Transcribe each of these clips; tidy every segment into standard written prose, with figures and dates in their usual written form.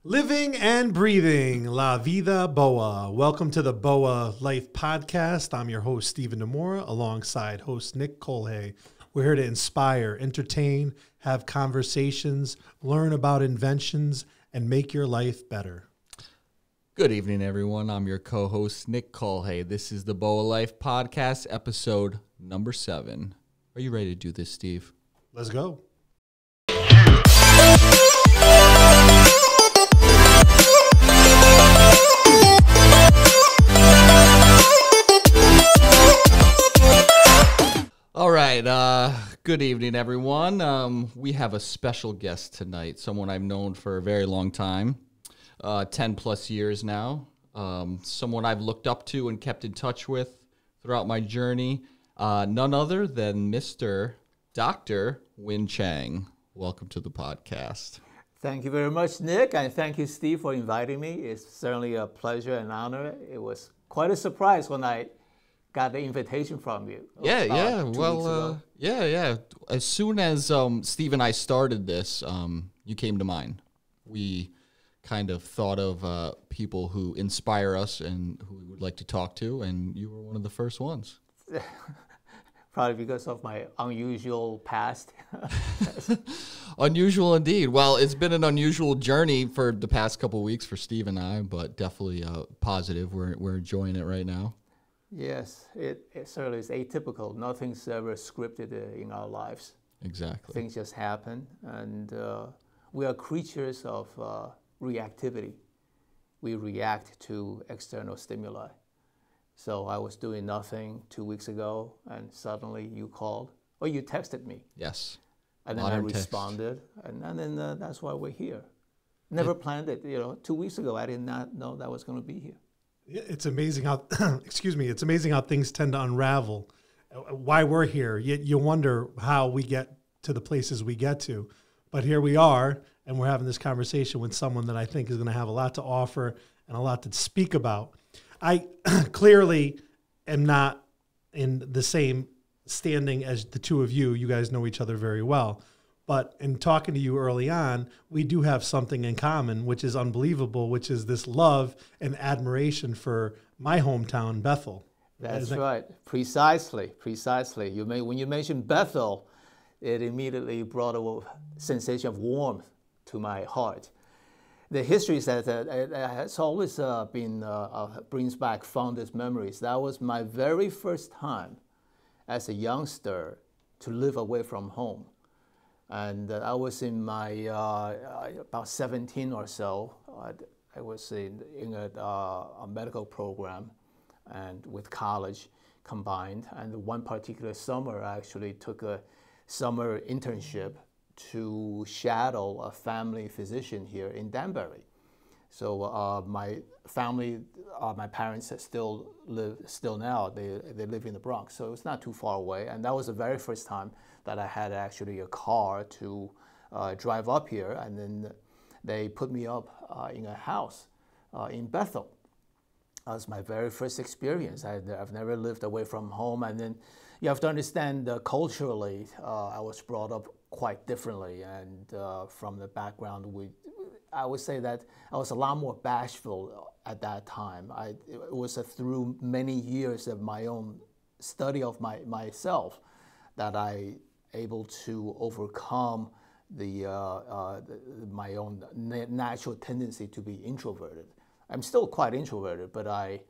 Living and breathing La Vida Boa. Welcome to the Boa Life Podcast. I'm your host, Stephen Nomura, alongside host Nick Colhay. We're here to inspire, entertain, have conversations, learn about inventions, and make your life better. Good evening, everyone. I'm your co-host, Nick Colhay. This is the Boa Life Podcast, episode number 7. Are you ready to do this, Steve? Let's go. All right. Good evening, everyone. We have a special guest tonight, someone I've known for a very long time, 10 plus years now, someone I've looked up to and kept in touch with throughout my journey, none other than Mr. Dr. Win Chang. Welcome to the podcast. Thank you very much, Nick, and thank you, Steve, for inviting me. It's certainly a pleasure and honor. It was quite a surprise when I got the invitation from you. Yeah. As soon as Steve and I started this, you came to mind. We kind of thought of people who inspire us and who we would like to talk to, and you were one of the first ones. Probably because of my unusual past. Unusual indeed. Well, it's been an unusual journey for the past couple of weeks for Steve and I, but definitely positive. We're enjoying it right now. Yes, it certainly is atypical. Nothing's ever scripted in our lives. Exactly. Things just happen, and we are creatures of reactivity. We react to external stimuli. So I was doing nothing 2 weeks ago, and suddenly you called, or you texted me. Yes. And then I responded, and then that's why we're here. Never planned it. 2 weeks ago, I did not know that I was going to be here. It's amazing how, it's amazing how things tend to unravel. Why we're here. You wonder how we get to the places we get to. But here we are, and we're having this conversation with someone that I think is going to have a lot to offer and a lot to speak about. I clearly am not in the same standing as the two of you. You guys know each other very well. But in talking to you early on, we do have something in common, which is unbelievable, which is this love and admiration for my hometown, Bethel. That's right. Precisely. When you mentioned Bethel, it immediately brought a sensation of warmth to my heart. The history is that it has always brings back fondest memories. That was my very first time as a youngster to live away from home. And I was in my, about 17 or so. I was in a medical program and with college combined. And one particular summer, I actually took a summer internship to shadow a family physician here in Danbury. So my family, my parents still now, they live in the Bronx. So it's not too far away. And that was the very first time that I had actually a car to drive up here. And then they put me up in a house in Bethel. That was my very first experience. I've never lived away from home. And then you have to understand culturally, I was brought up quite differently. And from the background, I would say that I was a lot more bashful at that time. It was through many years of my own study of myself that I able to overcome my own natural tendency to be introverted. I'm still quite introverted, but I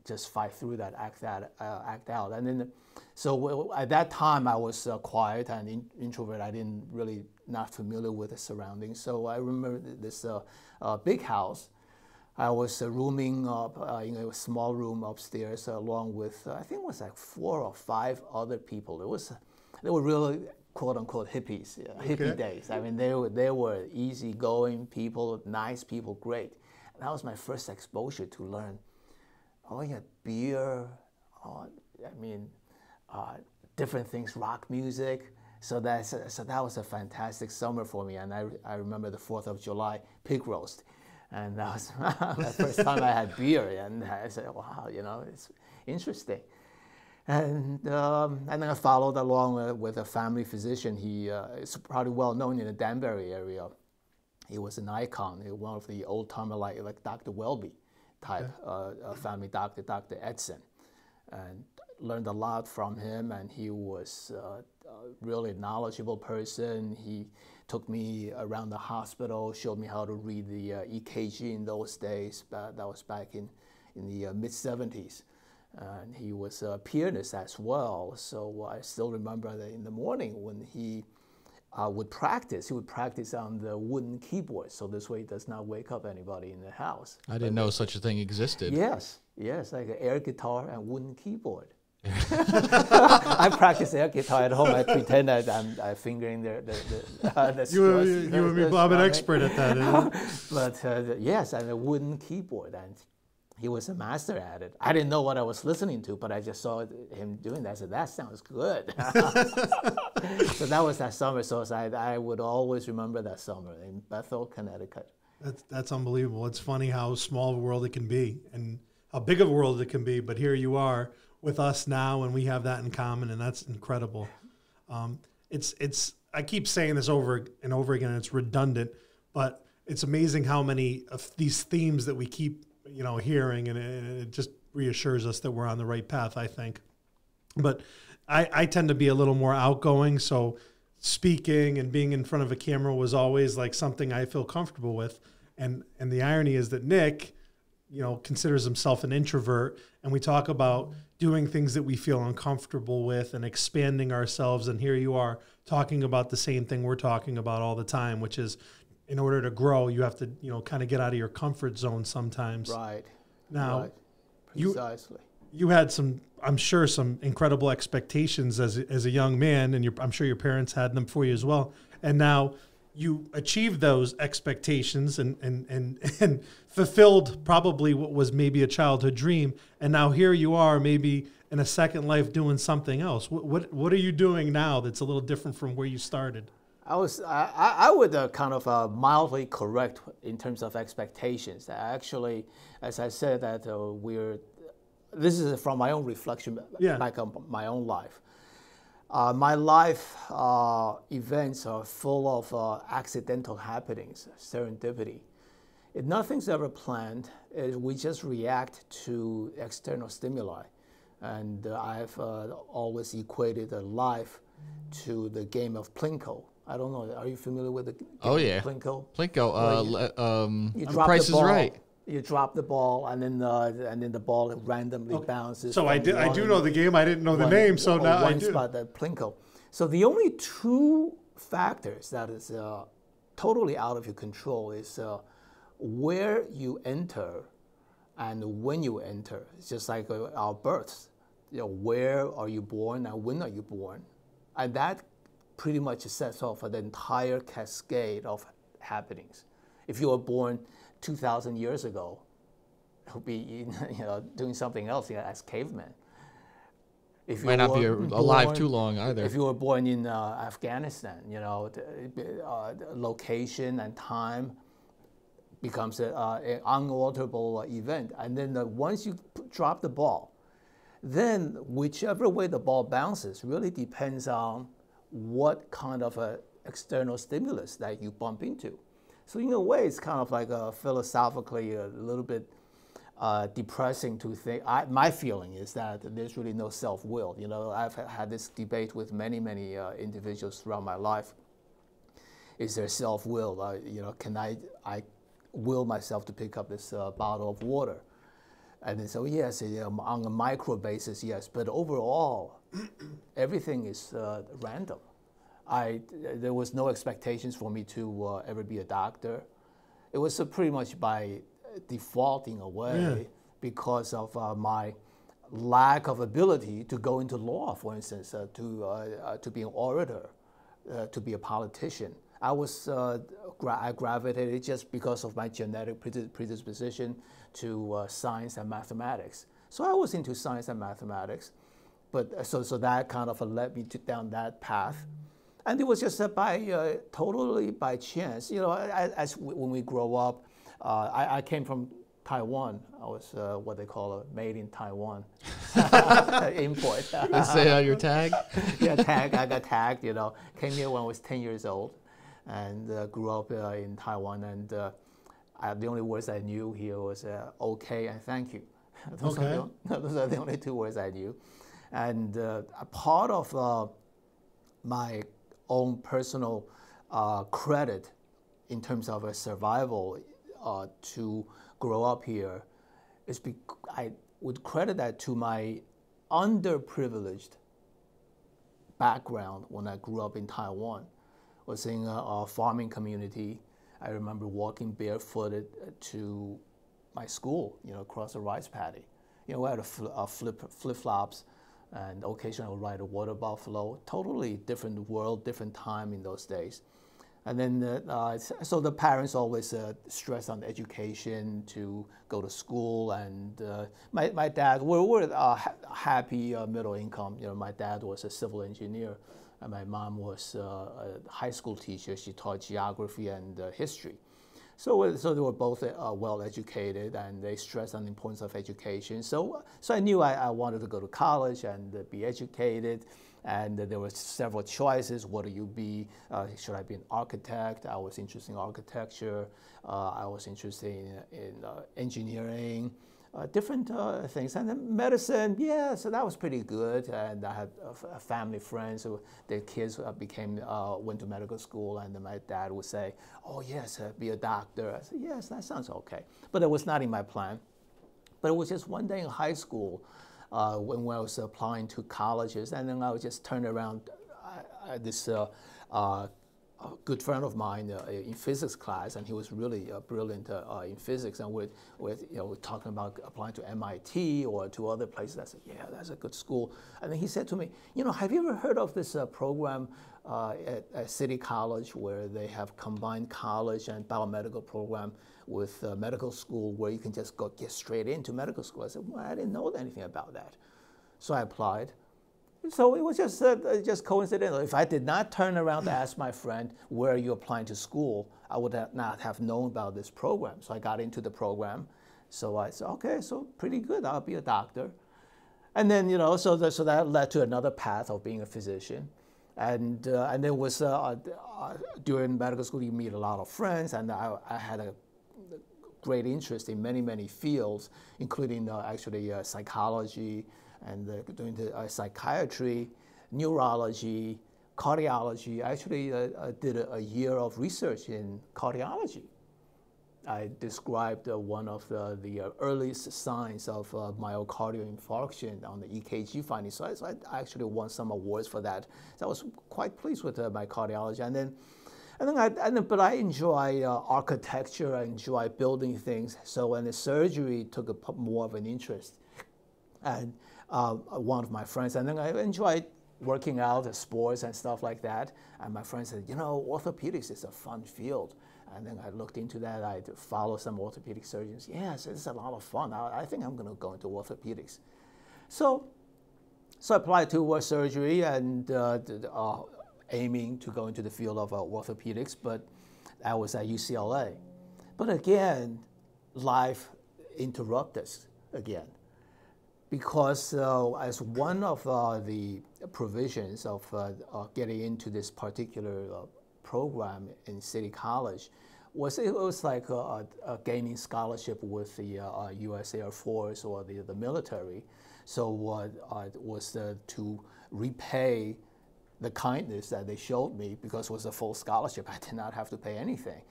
just fight through that, act out. And then, so at that time I was quiet and introvert. I didn't really not familiar with the surroundings. So I remember this big house. I was rooming up in a small room upstairs along with I think it was like 4 or 5 other people. They were really quote unquote hippies, hippie days. I mean they were easygoing people, nice people, great. And that was my first exposure to learn. Oh yeah, beer. Different things, rock music. So that was a fantastic summer for me. And I remember the 4th of July pig roast. And that was the first time I had beer, and I said, "Wow, it's interesting." And then I followed along with a family physician. He is probably well known in the Danbury area. He was an icon, one of the old timer like Dr. Welby type family doctor, Dr. Edson, and learned a lot from him. And he was a really knowledgeable person. He took me around the hospital, showed me how to read the EKG in those days. That was back in the mid-70s. And he was a pianist as well. So I still remember that in the morning when he would practice, he would practice on the wooden keyboard. So this way he does not wake up anybody in the house. I didn't know such a thing existed. Yes, like an air guitar and wooden keyboard. I practice air guitar at home. I pretend that I'm fingering the You and me, Bob, an expert at that. But yes, and a wooden keyboard, and he was a master at it. I didn't know what I was listening to, but I just saw him doing that. I said, that sounds good. So that was that summer. So I would always remember that summer in Bethel, Connecticut. That's unbelievable. It's funny how small of a world it can be and how big of a world it can be. But here you are with us now, and we have that in common, and that's incredible. I keep saying this over and over again, and it's redundant, but it's amazing how many of these themes that we keep hearing, and it just reassures us that we're on the right path, I think. But I tend to be a little more outgoing, so speaking and being in front of a camera was always like something I feel comfortable with. And the irony is that Nick, considers himself an introvert, and we talk about doing things that we feel uncomfortable with and expanding ourselves. And here you are talking about the same thing we're talking about all the time, which is in order to grow, you have to, kind of get out of your comfort zone sometimes. Right. Now, right. Precisely. You had some incredible expectations as a young man, and I'm sure your parents had them for you as well. And now you achieved those expectations and fulfilled probably what was maybe a childhood dream. And now here you are, maybe in a second life, doing something else. What are you doing now that's a little different from where you started? I would kind of mildly correct in terms of expectations. Actually, as I said, that this is from my own reflection, back on my own life. My life events are full of accidental happenings, serendipity. Nothing's ever planned. We just react to external stimuli. And I've always equated life to the game of Plinko. I don't know. Are you familiar with the game of Plinko? Plinko. Price is Right. You drop the ball, and then the ball randomly bounces. So I do know the game. I didn't know the name, so now I do. Spot, the Plinko. So the only two factors that is totally out of your control is where you enter and when you enter. It's just like our births. Where are you born and when are you born? And that pretty much sets off the entire cascade of happenings. If you were born 2,000 years ago, you'll be doing something else as cavemen. If you might not be alive too long either. If you were born in Afghanistan, location and time becomes an unalterable event. And then once you drop the ball, then whichever way the ball bounces really depends on what kind of external stimulus that you bump into. So in a way, it's kind of like philosophically a little bit depressing to think. My feeling is that there's really no self-will. I've had this debate with many individuals throughout my life. Is there self-will? Can I will myself to pick up this bottle of water? And then so yes, on a micro basis, yes. But overall, everything is random. There was no expectations for me to ever be a doctor. It was pretty much by default in a way because of my lack of ability to go into law, for instance, to be an orator, to be a politician. I gravitated just because of my genetic predisposition to science and mathematics. So I was into science and mathematics, but so that kind of led me down that path. And it was just totally by chance. When we grow up, I came from Taiwan. I was what they call a made in Taiwan import. Let's say your tag? Yeah, tag. I got tagged, Came here when I was 10 years old. and grew up in Taiwan. And the only words I knew here was okay and thank you. Those are the only two words I knew. And a part of my own personal credit in terms of a survival to grow up here is I would credit that to my underprivileged background when I grew up in Taiwan. I was in a farming community. I remember walking barefooted to my school, across a rice paddy. We had flip-flops, and occasionally I would ride a water buffalo. Totally different world, different time in those days. And then, so the parents always stress on education, to go to school. And my dad, we're happy middle income. My dad was a civil engineer, and my mom was a high school teacher. She taught geography and history. So they were both well educated, and they stressed on the importance of education. So I knew I wanted to go to college and be educated. And there were several choices. What do you be? Should I be an architect? I was interested in architecture. I was interested in engineering, different things. And then medicine, yeah, so that was pretty good. And I had family friends who, their kids went to medical school. And then my dad would say, oh, yes, be a doctor. I said, yes, that sounds okay. But it was not in my plan. But it was just one day in high school, when I was applying to colleges, and then I would just turn around. This good friend of mine in physics class, and he was really brilliant in physics, and we're talking about applying to MIT or to other places. I said, yeah, that's a good school. And then he said to me, have you ever heard of this program at City College where they have combined college and biomedical program with medical school, where you can just get straight into medical school? I said, well, I didn't know anything about that. So I applied. So it was just coincidental. If I did not turn around to ask my friend, where are you applying to school, I would not have known about this program. So I got into the program. So I said, okay, so pretty good, I'll be a doctor. And then, so that led to another path of being a physician. And there was, during medical school, you meet a lot of friends, and I had a great interest in many, many fields, including actually psychology, and doing the psychiatry, neurology, cardiology. I actually did a year of research in cardiology. I described one of the earliest signs of myocardial infarction on the EKG findings. So I actually won some awards for that. So I was quite pleased with my cardiology. But I enjoy architecture. I enjoy building things. So when the surgery took more of an interest, and one of my friends, and then I enjoyed working out, sports and stuff like that. And my friend said, orthopedics is a fun field. And then I looked into that. I followed some orthopedic surgeons. Yes, it's a lot of fun. I think I'm going to go into orthopedics. So I applied to surgery and aiming to go into the field of orthopedics, but I was at UCLA. But again, life interrupted us again. Because as one of the provisions of getting into this particular program in City College it was like gaining scholarship with the U.S. Air Force or the military. So it was to repay the kindness that they showed me, because it was a full scholarship. I did not have to pay anything,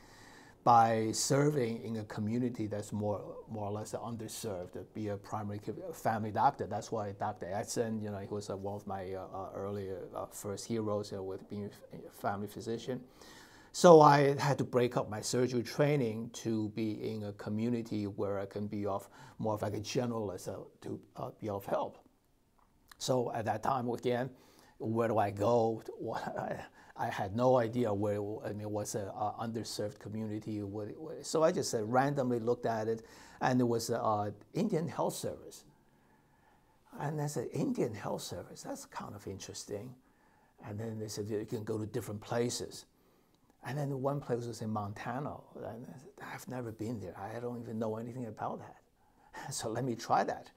by serving in a community that's more or less underserved, be a primary family doctor. That's why Dr. Edson, he was one of my earlier first heroes with being a family physician. So I had to break up my surgery training to be in a community where I can be more of like a generalist to be of help. So at that time, again, where do I go? I had no idea where it was an underserved community. So I just randomly looked at it, and it was Indian Health Service. And I said, Indian Health Service, that's kind of interesting. And then they said, you can go to different places. And then one place was in Montana. And I said, I've never been there. I don't even know anything about that. So let me try that.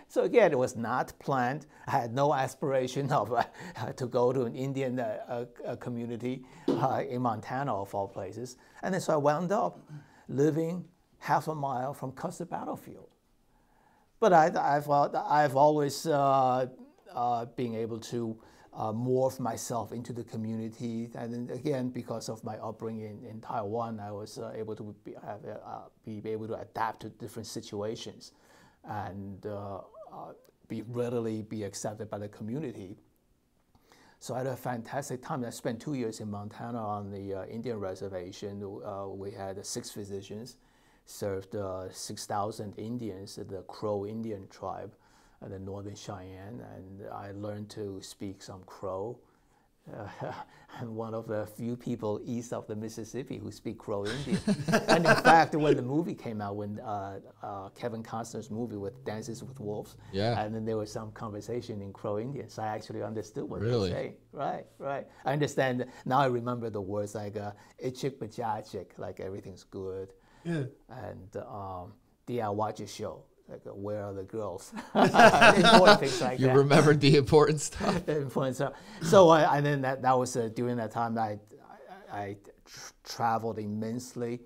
So again, it was not planned. I had no aspiration of to go to an Indian community in Montana, of all places. And then so I wound up living half a mile from Custer Battlefield. But I've always been able to morph myself into the community. And then again, because of my upbringing in Taiwan, I was able to be able to adapt to different situations and readily be accepted by the community. So I had a fantastic time. I spent 2 years in Montana on the Indian reservation. We had 6 physicians, served 6,000 Indians, the Crow Indian tribe, the Northern Cheyenne, and I learned to speak some Crow. I'm one of the few people east of the Mississippi who speak Crow Indian. And in fact, when the movie came out, when Kevin Costner's movie with Dances with Wolves, and then there was some conversation in Crow Indian, so I actually understood what they were saying. Right, right. I understand. Now I remember the words like "ichik bajachik," like everything's good. Yeah. And "Dia, watch your show." Like, where are the girls? Important things like you that. You remembered the important stuff. The important stuff. So and then that was during that time I traveled immensely.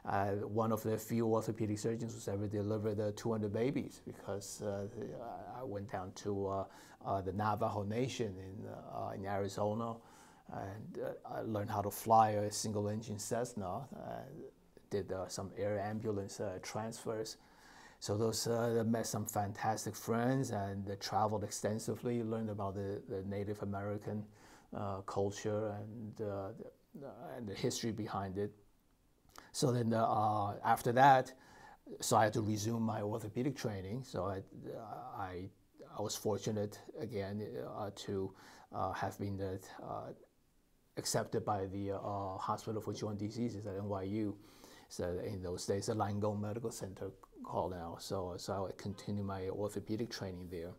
One of the few orthopedic surgeons who's ever delivered 200 babies, because I went down to the Navajo Nation in Arizona, and I learned how to fly a single-engine Cessna. Did some air ambulance transfers. So those met some fantastic friends and traveled extensively, learned about the Native American culture and the history behind it. So then after that, so I had to resume my orthopedic training. So I was fortunate again to have been accepted by the Hospital for Joint Diseases at NYU. So in those days, the Langone Medical Center called now. So I would continue my orthopedic training there.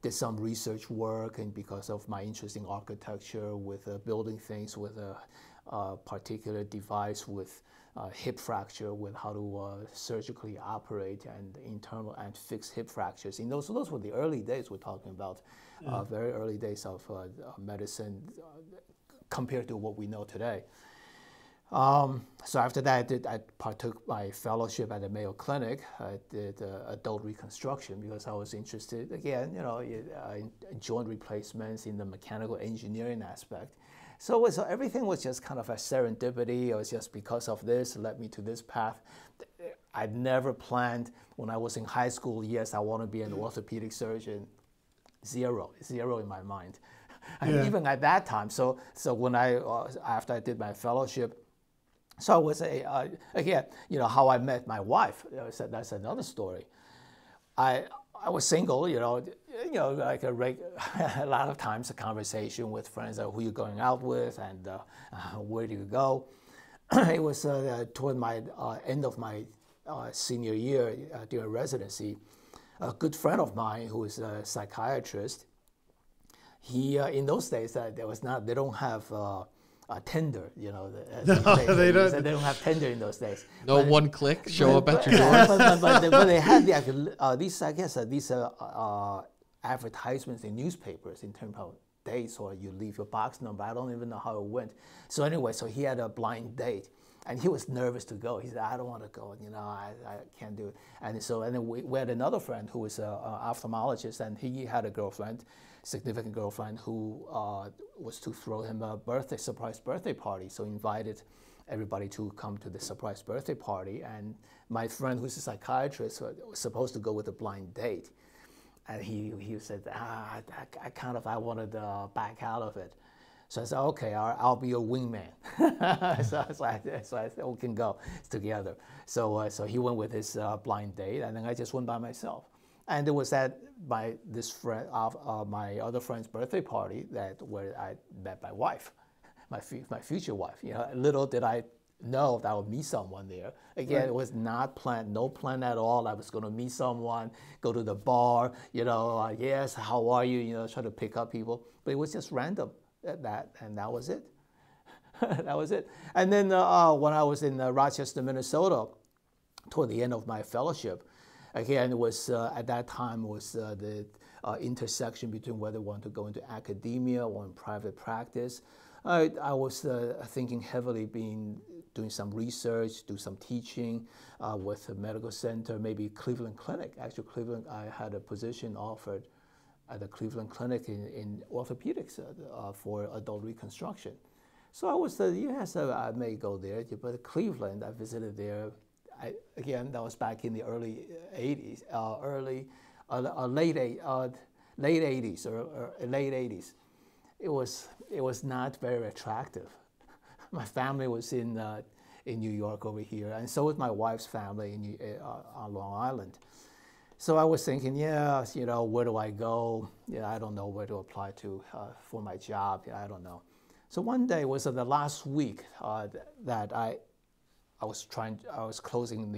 Did some research work, and because of my interest in architecture, with building things with a particular device with hip fracture, with how to surgically operate and internal and fix hip fractures. In those were the early days we're talking about, very early days of medicine compared to what we know today. So after that, I partook my fellowship at the Mayo Clinic. I did adult reconstruction because I was interested, again, in joint replacements, in the mechanical engineering aspect. So everything was just kind of a serendipity. It was just because of this led me to this path. I'd never planned when I was in high school, yes, I want to be an orthopedic surgeon. Zero in my mind. And even at that time, so when after I did my fellowship, so I was again, how I met my wife. That's another story. I was single, like a lot of times a conversation with friends, who you're going out with and where do you go. It was toward my end of my senior year during residency. A good friend of mine who is a psychiatrist. He in those days they don't have Tinder, they don't have Tinder in those days. No one click, show up at your door. But they had these advertisements in newspapers in terms of dates, or you leave your box number. I don't even know how it went. So anyway, so he had a blind date, and he was nervous to go. He said, "I don't want to go. I can't do it." And then we had another friend who was an ophthalmologist, and he had a girlfriend, significant girlfriend, who was to throw him a surprise birthday party. So he invited everybody to come to the surprise birthday party. And my friend, who's a psychiatrist, was supposed to go with a blind date. And he said, I wanted to back out of it. So I said, okay, I'll be your wingman. so I said, we can go together. So he went with his blind date, and then I just went by myself. And it was at my other friend's birthday party where I met my wife, my future wife. Little did I know that I would meet someone there. Again, It was not planned, no plan at all. I was going to meet someone, go to the bar, yes, how are you, try to pick up people. But it was just random, and that was it. That was it. And then when I was in Rochester, Minnesota, toward the end of my fellowship, Again, it was at that time was the intersection between whether I want to go into academia or in private practice. I was thinking heavily, doing some research, do some teaching with a medical center, maybe Cleveland Clinic. Actually, Cleveland, I had a position offered at the Cleveland Clinic in orthopedics for adult reconstruction. So I was, yes, I may go there, but Cleveland, I visited there. Again, that was back in the early 80s, late 80s or late 80s. It was not very attractive. My family was in New York over here, and so was my wife's family on Long Island. So I was thinking, where do I go? I don't know where to apply to for my job. I don't know. So one day was the last week that I was closing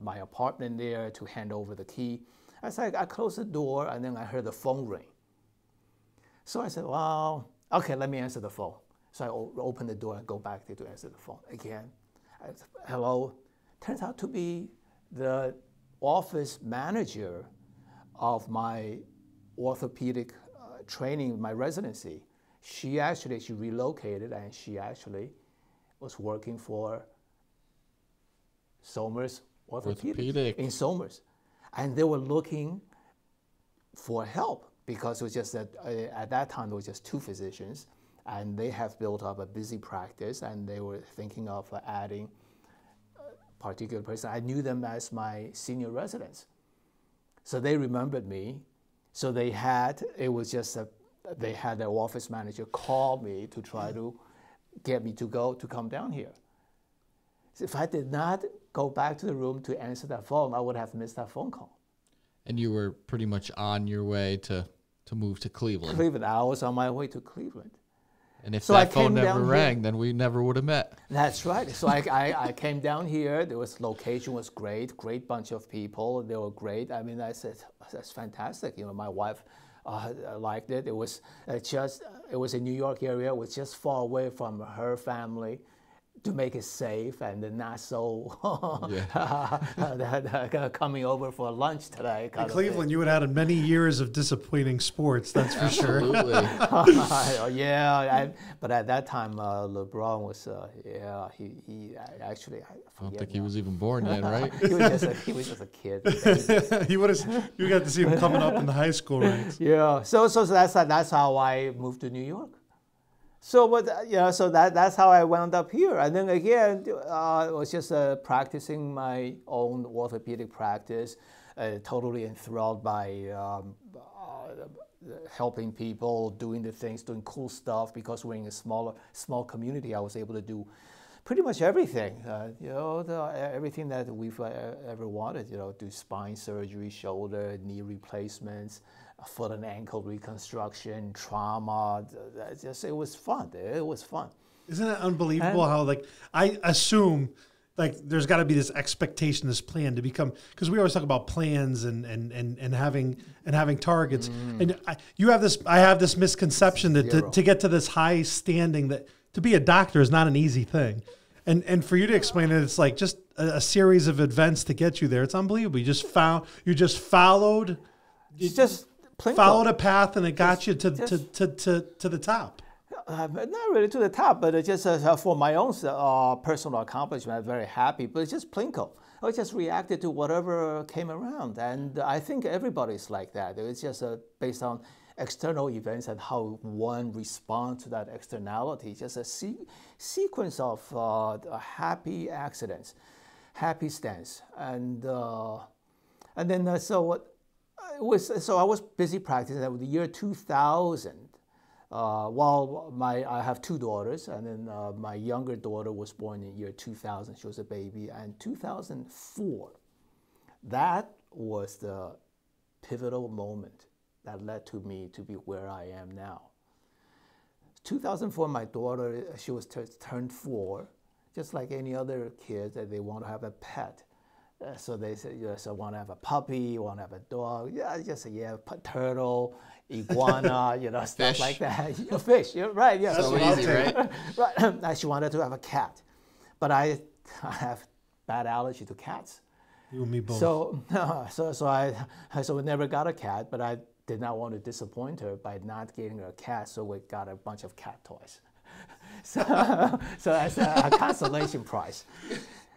my apartment there to hand over the key. I closed the door, and then I heard the phone ring. So I said, well, okay, let me answer the phone. So I opened the door and go back there to answer the phone again. Hello. Turns out to be the office manager of my orthopedic training, my residency. She relocated, and she actually was working for Somers Orthopedic in Somers. And they were looking for help because it was just that at that time there was just 2 physicians, and they have built up a busy practice, and they were thinking of adding a particular person. I knew them as my senior residents. So they remembered me. So they had their office manager call me to try to get me to come down here. So if I did not go back to the room to answer that phone, I would have missed that phone call. And you were pretty much on your way to move to Cleveland. Cleveland. I was on my way to Cleveland. And if that phone never rang, then we never would have met. That's right. So I came down here. Location was great bunch of people. They were great. I mean, I said, that's fantastic. My wife liked it. It was a New York area. It was just far away from her family to make it safe and not so coming over for lunch today. In Cleveland, you would have had many years of disappointing sports, that's for sure. But at that time, LeBron was, he actually, I don't think he was even born yet, right? he was just a kid. You got to see him coming up in the high school ranks. Yeah, so that's how I moved to New York. So, that's how I wound up here. And then again, I was just practicing my own orthopedic practice, totally enthralled by helping people, doing cool stuff. Because we're in a small community, I was able to do pretty much everything. Everything that we've ever wanted. Do spine surgery, shoulder, knee replacements, foot and ankle reconstruction, trauma. It was fun. It was fun. Isn't it unbelievable how, I assume, there's got to be this expectation, this plan to become, because we always talk about plans and having targets. And I have this misconception that to get to this high standing, that to be a doctor is not an easy thing. And for you to explain it, it's like just a series of events to get you there. It's unbelievable. You just followed. Followed a path, and it got you to the top. Not really to the top, but it's just for my own personal accomplishment. I'm very happy, but it's just plinko. I just reacted to whatever came around, and I think everybody's like that. It's just based on external events and how one responds to that externality. Just a sequence of happy accidents, happy stands, and then so I was busy practicing. In the year 2000, I have 2 daughters, and then my younger daughter was born in year 2000. She was a baby, and 2004, that was the pivotal moment that led to me to be where I am now. 2004, my daughter, she was turned 4, just like any other kid that they want to have a pet. So they said, so want to have a puppy, want to have a dog. Yeah, just turtle, iguana, stuff fish. Like that. Fish, you're right. Yeah, so easy, right? Right. She wanted to have a cat, but I have bad allergy to cats. You and me both. So we never got a cat, but I did not want to disappoint her by not getting her a cat, so we got a bunch of cat toys. so as a consolation prize.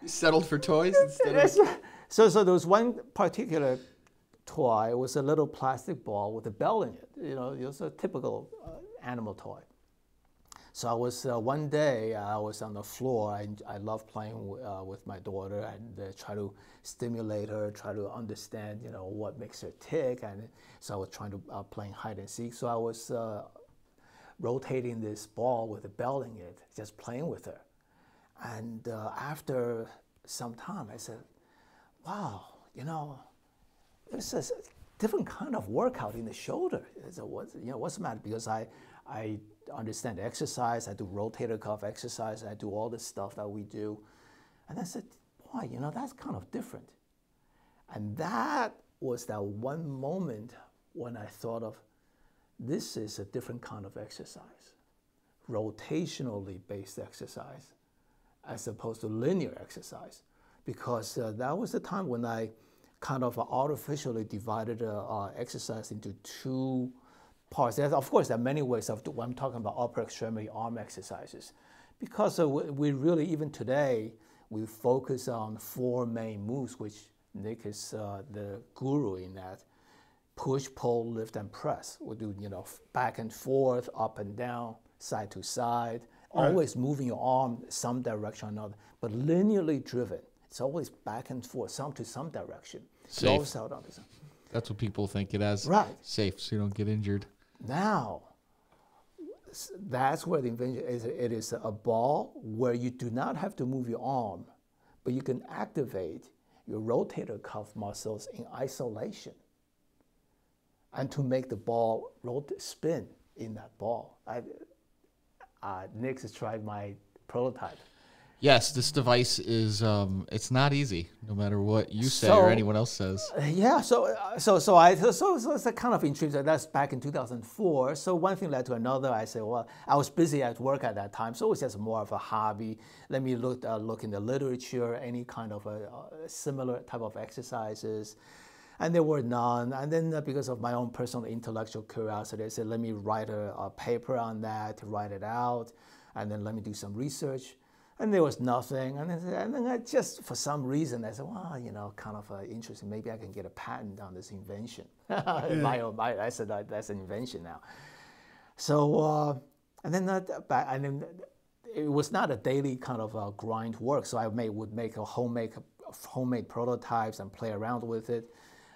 You settled for toys instead of... So there was one particular toy. It was a little plastic ball with a bell in it. You know, it was a typical animal toy. So I was one day I was on the floor. I love playing with my daughter and try to stimulate her, try to understand, you know, what makes her tick. And so I was trying to playing hide and seek. So I was rotating this ball with a bell in it, just playing with her. And after some time, I said, "Wow, you know, this is a different kind of workout in the shoulder." I said, what's the matter? Because I understand exercise, I do rotator cuff exercise, I do all this stuff that we do. And I said, boy, you know, that's kind of different. And that was that one moment when I thought of, this is a different kind of exercise, rotationally based exercise, as opposed to linear exercise. Because that was the time when I kind of artificially divided exercise into two parts. Of course, there are many ways of when I'm talking about upper extremity arm exercises. Because we really, even today, we focus on four main moves, which Nick is the guru in that. Push, pull, lift, and press. We do, you know, back and forth, up and down, side to side, always moving your arm some direction or another, but linearly driven. It's always back and forth, some to some direction. Safe. That's what people think it as. Right. Safe, so you don't get injured. Now, that's where the invention is. It is a ball where you do not have to move your arm, but you can activate your rotator cuff muscles in isolation and to make the ball spin in that ball. Nick has tried my prototype. Yes, this device is, it's not easy, no matter what you say or anyone else says. Yeah, so it's a kind of intriguing. That's back in 2004. So one thing led to another. I said, well, I was busy at work at that time, so it was just more of a hobby. Let me look in the literature, any kind of similar type of exercises. And there were none. And then because of my own personal intellectual curiosity, I said, let me write a paper on that, to write it out, and then let me do some research. And there was nothing. And then I just, for some reason, I said, well, you know, kind of interesting. Maybe I can get a patent on this invention. I said, that's an invention now. So, and then it was not a daily kind of grind work. So I would make homemade prototypes and play around with it.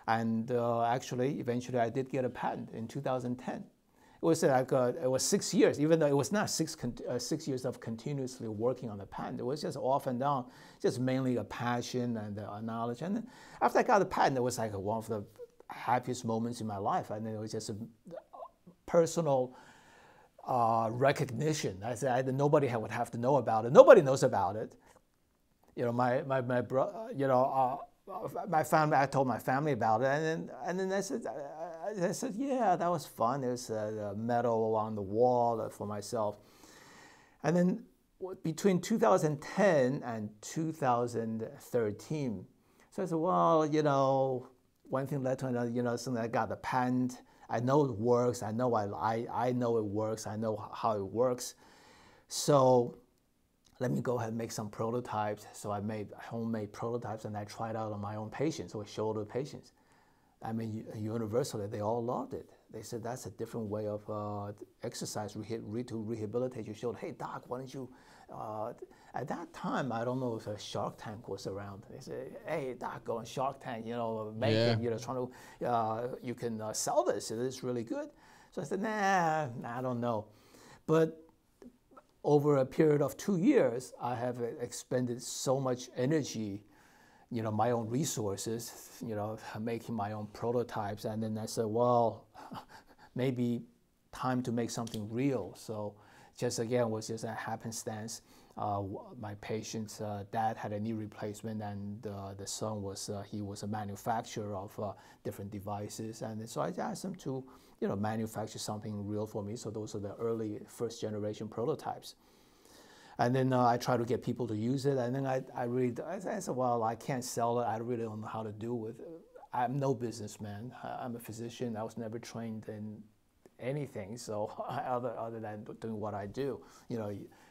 And actually, eventually, I did get a patent in 2010. It was like it was 6 years, even though it was not 6 years of continuously working on the patent. It was just off and down, just mainly a passion and a knowledge. And then after I got the patent, it was like one of the happiest moments in my life. And then it was just a personal recognition. I said nobody would have to know about it. Nobody knows about it. You know, my family. I told my family about it, and then I said, yeah, that was fun. There's a medal on the wall for myself. And then between 2010 and 2013, so I said, well, you know, one thing led to another. You know, so I got the patent. I know it works. I know I know it works. I know how it works. So let me go ahead and make some prototypes. So I made homemade prototypes and I tried out on my own patients, or shoulder patients. I mean, universally, they all loved it. They said, that's a different way of exercise to rehabilitate your shoulder. Hey, doc, why don't you, at that time, I don't know if a Shark Tank was around. They said, hey, doc, go on Shark Tank, you know, make it, you know, trying to, you can sell this. It is really good. So I said, nah, I don't know. But over a period of 2 years, I have expended so much energy, you know, my own resources, you know, making my own prototypes. And then I said, well, maybe time to make something real. So just again, was just a happenstance. My patient's dad had a knee replacement, and the son was, he was a manufacturer of different devices. And so I asked him to, you know, manufacture something real for me. So those are the early first generation prototypes. And then I try to get people to use it. And then I said, well, I can't sell it. I really don't know how to do it. I'm no businessman. I'm a physician. I was never trained in anything, so other than doing what I do,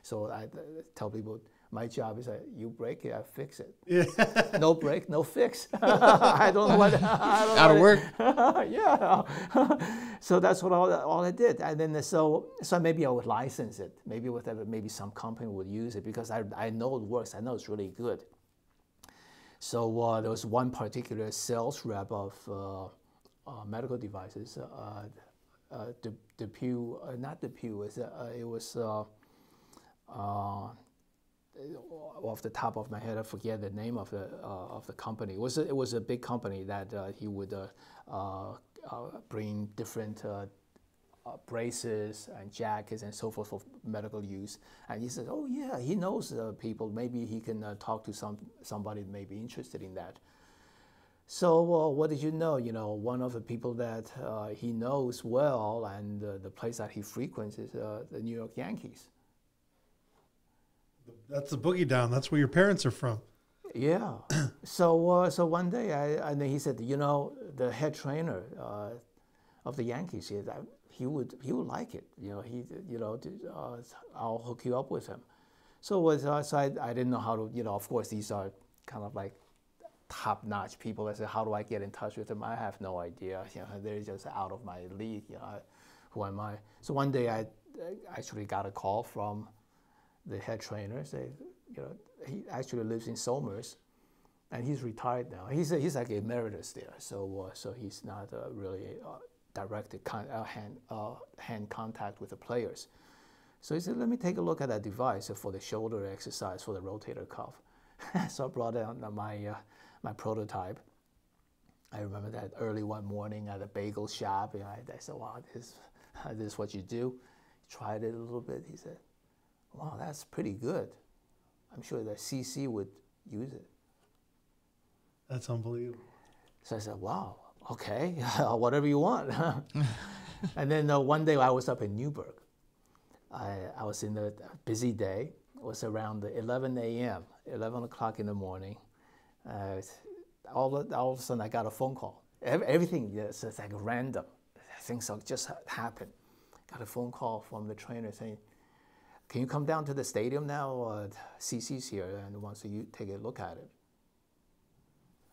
So I tell people, my job is that you break it, I fix it. Yeah. No break, no fix. I don't know what. Out of work. Yeah. So that's what all I did, and then so maybe I would license it. Maybe some company would use it because I know it works. I know it's really good. So there was one particular sales rep of medical devices. It was off the top of my head, I forget the name of the company. It was a big company that he would bring different braces and jackets and so forth for medical use. And he said, oh yeah, he knows people. Maybe he can talk to somebody that may be interested in that. So what did you know? One of the people that he knows well and the place that he frequents is the New York Yankees. That's the boogie down. That's where your parents are from. Yeah. So one day, and then he said, the head trainer of the Yankees, he would like it. I'll hook you up with him. So I didn't know how to. Of course, these are kind of like top-notch people. I said, how do I get in touch with them? I have no idea. They're just out of my league. Who am I? So one day I actually got a call from the head trainer. Say, he actually lives in Somers, and he's retired now. He's like emeritus there. So he's not really directed hand contact with the players. So he said, let me take a look at that device for the shoulder exercise for the rotator cuff. So I brought out my prototype. I remember that early one morning at a bagel shop, and I said, wow, this is what you do. He tried it a little bit. He said, wow, that's pretty good. I'm sure the CC would use it. That's unbelievable. So I said, wow, okay, whatever you want. And then one day I was up in Newburgh. I was in a busy day. It was around 11 a.m., 11 o'clock in the morning. All of a sudden I got a phone call. Everything is like random. Things just happened. Got a phone call from the trainer saying, can you come down to the stadium now? CC's here and wants you take a look at it.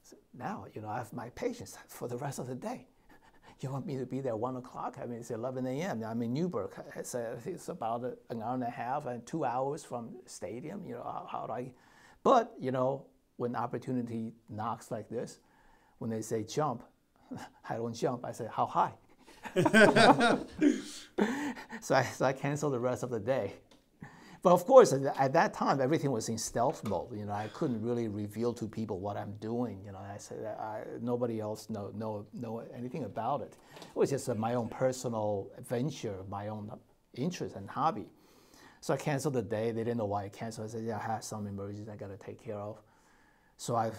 So now, I have my patients for the rest of the day. You want me to be there 1 o'clock? I mean, it's 11 a.m. I'm in Newburgh. It's about an hour and a half and 2 hours from the stadium. How do I? But, when opportunity knocks like this, when they say jump, I don't jump. I say, how high? So I canceled the rest of the day. But of course, at that time, everything was in stealth mode. I couldn't really reveal to people what I'm doing. I said nobody else know anything about it. It was just my own personal venture, my own interest and hobby. So I canceled the day. They didn't know why I canceled. I said, yeah, I have some emergencies I got to take care of. So I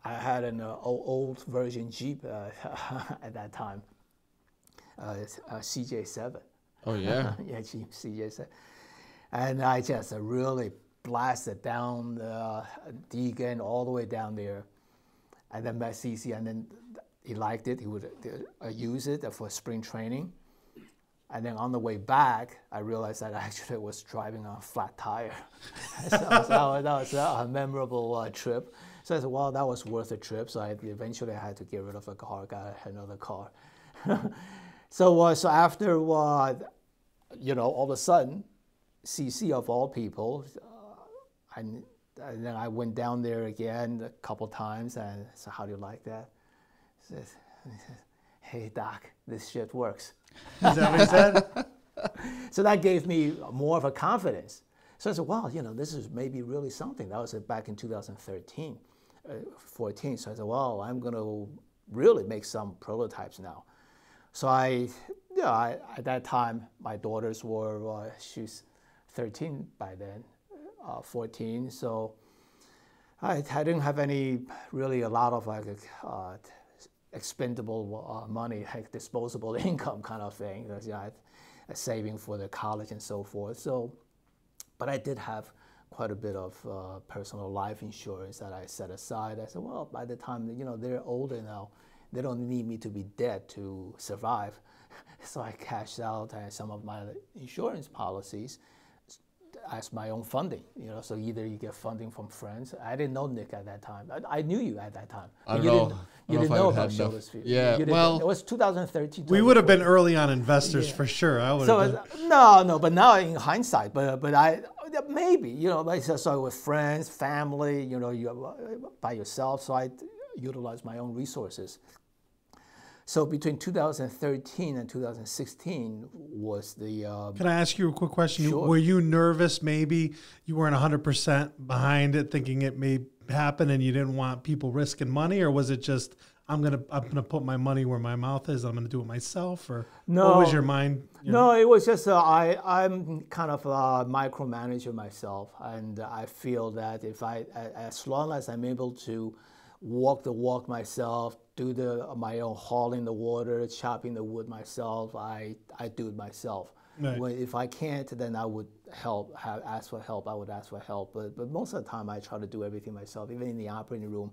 had an old version Jeep at that time, CJ7. Oh yeah. Yeah, Jeep CJ7. And I just really blasted down the Deegan all the way down there. And then met CC, and then he liked it. He would use it for spring training. And then on the way back, I realized that I actually was driving on a flat tire. So that was a memorable trip. So I said, well, that was worth a trip. So eventually I had to get rid of the car, got another car. So after, all of a sudden, CC of all people, and then I went down there again a couple times and so how do you like that? He says, hey doc, this shit works. Is that what he said? So that gave me more of a confidence. So I said, wow, this is maybe really something. That was back in 2013, 14. So I said, well, I'm going to really make some prototypes now. So at that time, my daughters were, she's 13 by then, 14. So I didn't have a lot of expendable money, like disposable income kind of thing. Saving for the college and so forth. So But I did have quite a bit of personal life insurance that I set aside. I said, well, by the time, they're older now, they don't need me to be dead to survive. So I cashed out some of my insurance policies as my own funding. So either you get funding from friends. I didn't know Nick at that time. I knew you at that time. I don't know. You didn't know about ShoulderSphere. Yeah, well, it was 2013. We would have been early on investors for sure. I would have been. No, but now in hindsight, but I maybe so with friends, family, you by yourself. So I utilized my own resources. So between 2013 and 2016 was the... Can I ask you a quick question? Sure. Were you nervous maybe you weren't 100% behind it, thinking it may happen and you didn't want people risking money? Or was it just, I'm gonna put my money where my mouth is, I'm going to do it myself? Or no, what was your mind? No, it was just, I'm kind of a micromanager myself. And I feel that as long as I'm able to walk the walk myself, do my own hauling the water, chopping the wood myself, I do it myself. Right. If I can't, then I would ask for help. I would ask for help. But most of the time, I try to do everything myself. Even in the operating room,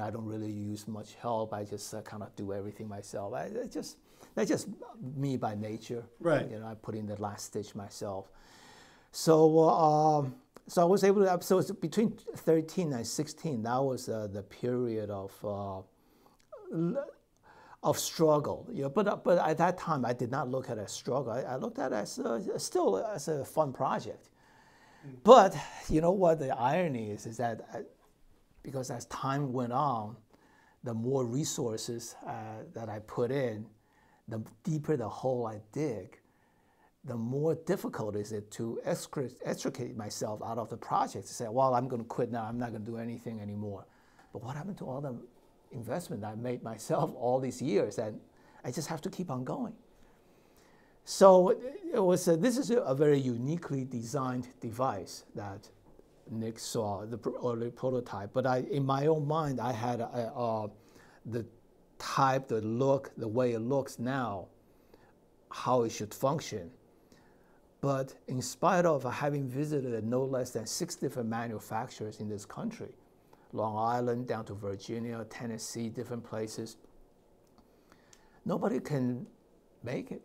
I don't really use much help. I just kind of do everything myself. That's just me by nature. Right. I put in the last stitch myself. So I was able to. So it's between 13 and 16, that was the period of struggle. But at that time, I did not look at it as struggle. I looked at it as still as a fun project. But you know what the irony is that because as time went on, the more resources that I put in, the deeper the hole I dig, the more difficult is it to extricate myself out of the project, to say, well, I'm going to quit now, I'm not going to do anything anymore. But what happened to all the investment I made myself all these years? And I just have to keep on going. So it was this is a very uniquely designed device that Nick saw, the early prototype. But in my own mind, I had the type, the look, the way it looks now, how it should function. But in spite of having visited no less than 6 different manufacturers in this country, Long Island down to Virginia, Tennessee, different places, nobody can make it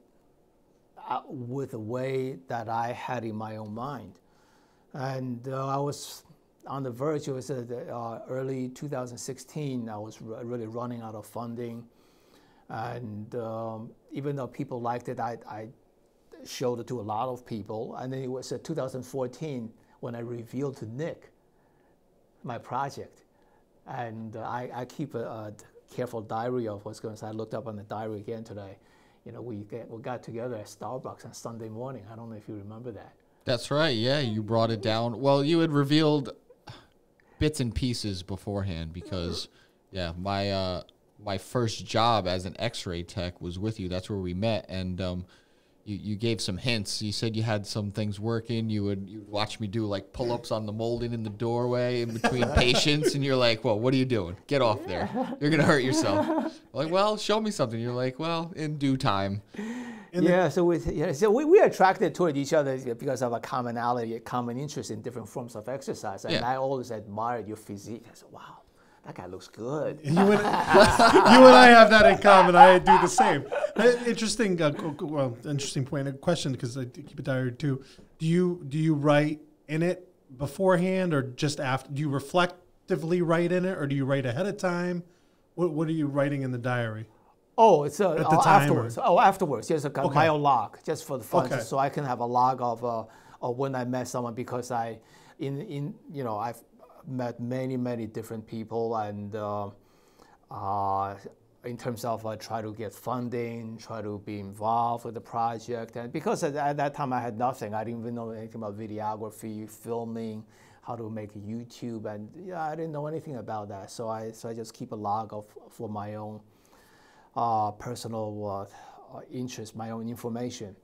with the way that I had in my own mind. And I was on the verge. It was early 2016. I was really running out of funding. And even though people liked it, I showed it to a lot of people. And then it was 2014 when I revealed to Nick my project. And I keep a careful diary of what's going on. So I looked up on the diary again today. We got together at Starbucks on Sunday morning. I don't know if you remember that. That's right. Yeah, you brought it down. Well, you had revealed bits and pieces beforehand because, yeah, my first job as an X-ray tech was with you. That's where we met, and you gave some hints. You said you had some things working. You'd watch me do like pull-ups on the molding in the doorway in between patients, and you're like, "Well, what are you doing? Get off there! You're gonna hurt yourself." I'm like, well, show me something. You're like, well, in due time. So we attracted toward each other because of a commonality, a common interest in different forms of exercise. And I always admired your physique. I said, wow, that guy looks good. You and I have that in common. I do the same. Interesting, interesting point. A question, because I keep a diary too. Do you write in it beforehand or just after? Do you reflectively write in it, or do you write ahead of time? What are you writing in the diary? Oh, it's afterwards. Afterwards. Just my own log, just for the fun, so I can have a log of when I met someone, because I've met many different people, and in terms of try to get funding, try to be involved with the project, and because at that time I had nothing, I didn't even know anything about videography, filming, how to make YouTube, and I didn't know anything about that. So I just keep a log for my own personal interest, my own information.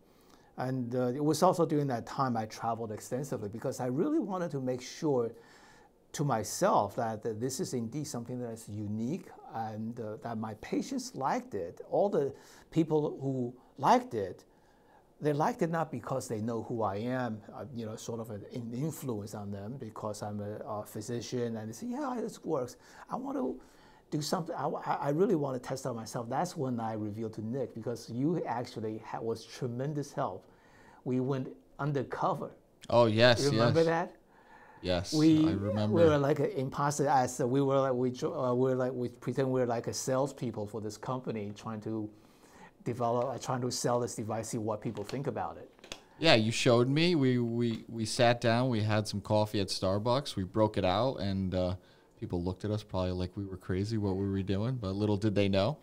And it was also during that time I traveled extensively because I really wanted to make sure to myself that this is indeed something that is unique, and that my patients liked it. All the people who liked it they liked it not because they know who I am, you know, sort of an influence on them because I'm a physician, and they say, yeah, this works. I want to do something. I really want to test out myself. That's when I revealed to Nick, because you actually was tremendous help. We went undercover. Oh yes, You remember yes. that? Yes, We I remember. we were like an imposter. As we pretend we were like a salespeople for this company, trying to develop, trying to sell this device, see what people think about it. Yeah, you showed me. We sat down. We had some coffee at Starbucks. We broke it out, and people looked at us probably like we were crazy. What were we doing? But little did they know.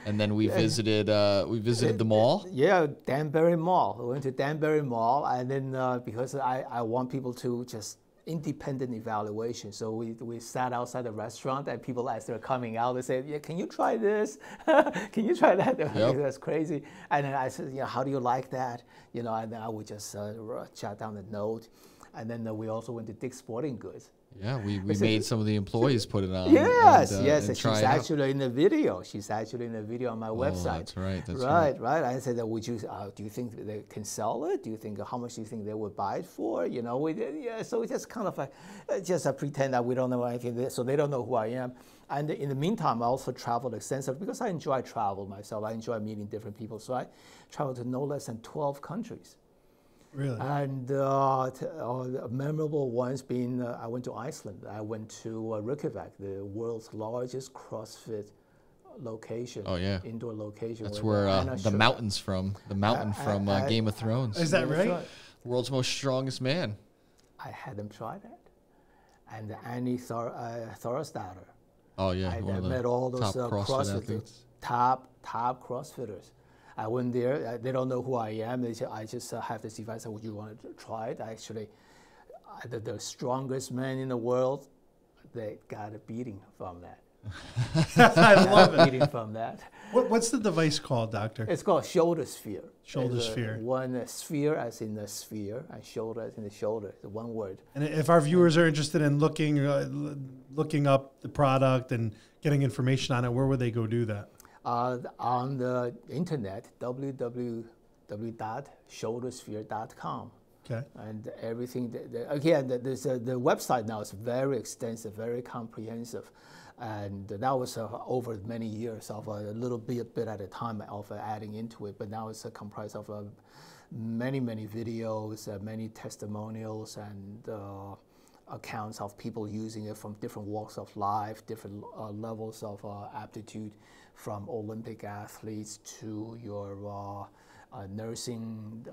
And then we visited the mall. Yeah, Danbury Mall. We went to Danbury Mall, and then because I want people to just independent evaluation, so we sat outside the restaurant, and people, as they're coming out, they said, yeah, can you try this? Can you try that? Yep. That's crazy. And then I said, yeah, how do you like that? You know, and then I would just jot down the note. And then we also went to Dick's Sporting Goods. Yeah, we made some of the employees put it on. Yes, and, yes, and and try she's it out. actually in the video. She's actually in the video on my website. That's right. That's right. I said, would you? Do you think they can sell it? Do you think how much do you think they would buy it for? You know, we did. Yeah. So we just kind of like just pretend that we don't know anything. So they don't know who I am. And in the meantime, I also traveled extensively because I enjoy travel myself. I enjoy meeting different people. So I traveled to no less than 12 countries. Really? And memorable ones being, I went to Iceland. I went to Reykjavik, the world's largest CrossFit location. Oh yeah, indoor location. That's where the mountain's from. The mountain from Game of Thrones. Is that right? World's most strongest man. I had them try that, and Annie Thorstadter. Oh yeah, I one of the met all those top CrossFit athletes. top CrossFitters. I went there. They don't know who I am. I just have this device. Would you want to try it? Actually, the strongest man in the world, they got a beating from that. I love it. Beating from that. What's the device called, doctor? It's called ShoulderSphere. ShoulderSphere. One sphere as in the sphere, and shoulder as in the shoulder. It's one word. And if our viewers are interested in looking up the product and getting information on it, where would they go do that? On the internet, www.shouldersphere.com. Okay. And everything, again, the website now is very extensive, very comprehensive. And that was over many years of a little bit at a time of adding into it. But now it's comprised of many videos, many testimonials, and accounts of people using it from different walks of life, different levels of aptitude, from Olympic athletes to your nursing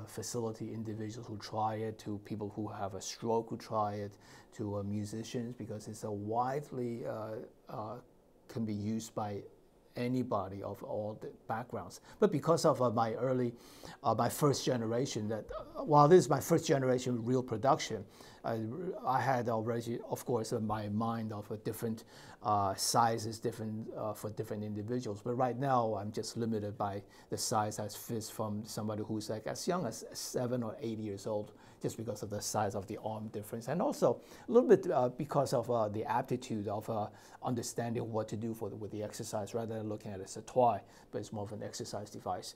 facility individuals who try it, to people who have a stroke who try it, to musicians, because it's a widely can be used by anybody of all the backgrounds. But because of my first generation, this is my first generation real production, I had already, of course, my mind of different sizes, for different individuals. But right now, I'm just limited by the size that fits from somebody who's like as young as 7 or 8 years old, just because of the size of the arm difference, and also a little bit because of the aptitude of understanding what to do with the exercise, rather than looking at it as a toy, but it's more of an exercise device.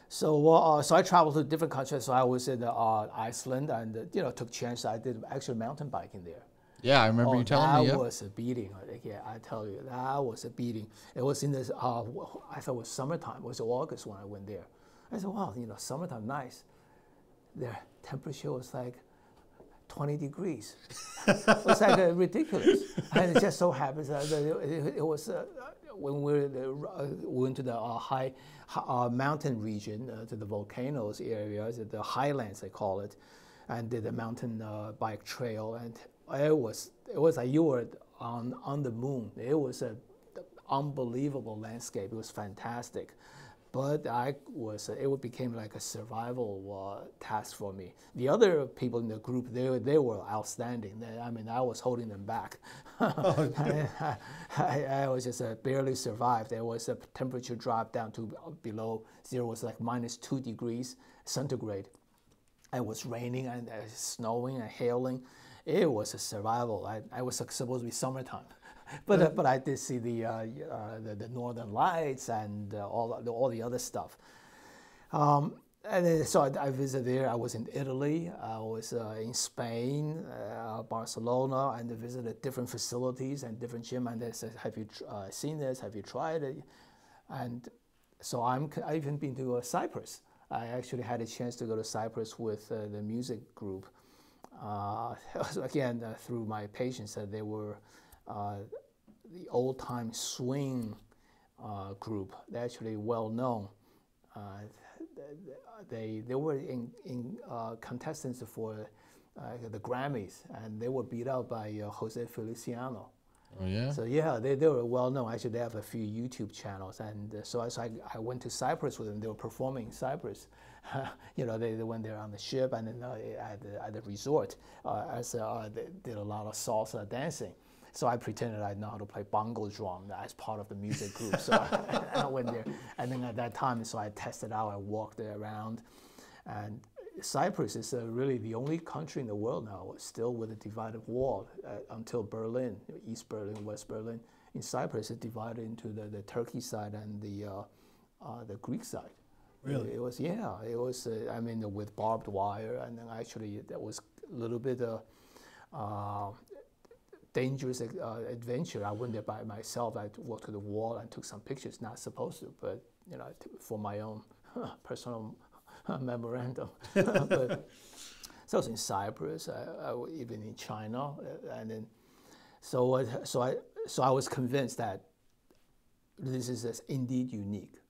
So, so I traveled to different countries. So I was in Iceland, and took chance. I did actually mountain biking there. Yeah, I remember you telling me. That was a beating. Yeah, I tell you, that was a beating. It was in this. I thought it was summertime. It was August when I went there. I said, wow, summertime, nice. The temperature was like 20 degrees. It was like ridiculous. And it just so happens that it was when we went to the high mountain region, to the volcanoes areas, the highlands they call it, and did a mountain bike trail, and it was like you were on the moon. It was an unbelievable landscape. It was fantastic. But it became like a survival task for me. The other people in the group, they were outstanding. I was holding them back. I was just barely survived. There was a temperature drop down to below zero. It was like -2 degrees centigrade. It was raining and snowing and hailing. It was a survival. I was supposed to be summertime. But I did see the Northern Lights and all the other stuff. And then, so I visited there. I was in Italy. I was in Spain, Barcelona, and I visited different facilities and different gym. And they said, "Have you seen this? Have you tried it?" And so I've even been to Cyprus. I actually had a chance to go to Cyprus with the music group. Again, through my patients, they were the old-time swing group. They're actually well known. They were in contestants for the Grammys, and they were beat out by Jose Feliciano. Oh yeah. So yeah, they were well known. Actually, they have a few YouTube channels, and so I went to Cyprus with them. They were performing in Cyprus. You know, they went there on the ship, and then at the resort, they did a lot of salsa dancing. So I pretended I know how to play bongo drum as part of the music group. So I went there, and then at that time, so I tested out. I walked around, and Cyprus is really the only country in the world now still with a divided wall until Berlin, East Berlin, West Berlin. In Cyprus, it's divided into the Turkey side and the Greek side. Really? It was, yeah, it was, I mean, with barbed wire, and then actually that was a little bit dangerous adventure. I went there by myself. I walked to the wall and took some pictures, not supposed to, but, you know, for my own personal memorandum. But, so I was in Cyprus, even in China, and then so I was convinced that this is indeed unique,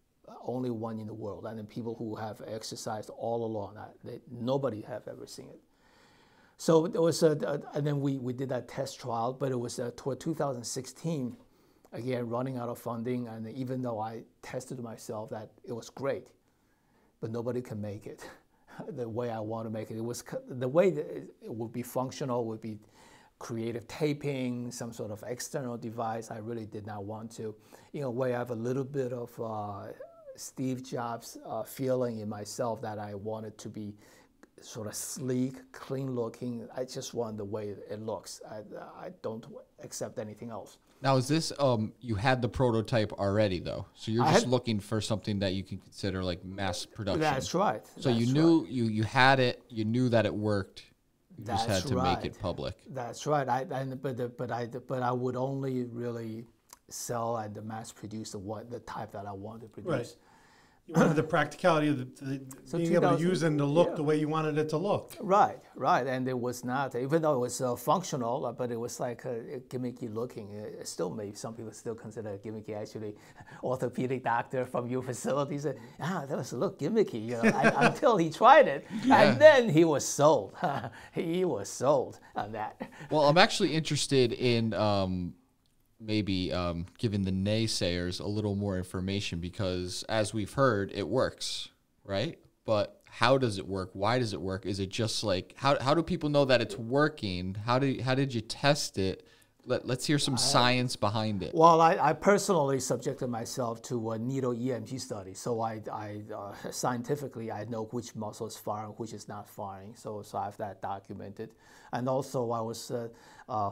only one in the world, and then people who have exercised all along, nobody have ever seen it. So it was, and then we did that test trial, but it was toward 2016, again running out of funding, and even though I tested myself that it was great, but nobody can make it the way I want to make it. It was the way that it would be functional, would be creative taping, some sort of external device. I really did not want to. In a way, I have a little bit of Steve Jobs feeling in myself that I wanted to be sort of sleek, clean looking. I just want the way it looks. I don't accept anything else. Now, is this, you had the prototype already, though? So you're just looking for something that you can consider like mass production. That's right. So you knew, you had it, you knew that it worked, you just had to make it public. That's right. But I would only really sell and mass produce the type that I want to produce. Right. You wanted the practicality of being able to use and to look the way you wanted it to look. Right, right. And it was not, even though it was functional, but it was like gimmicky looking. It still may, some people still consider it gimmicky. Actually, orthopedic doctor from your facility said, that was look gimmicky, you know, until he tried it. Yeah. And then he was sold. He was sold on that. Well, I'm actually interested in maybe giving the naysayers a little more information, because as we've heard, it works, right? But how does it work? Why does it work? Is it just like, how do people know that it's working? How did you test it? Let's hear some science behind it. Well, I personally subjected myself to a needle EMG study. So I scientifically, I know which muscle is firing, which is not firing. So I have that documented. And also I was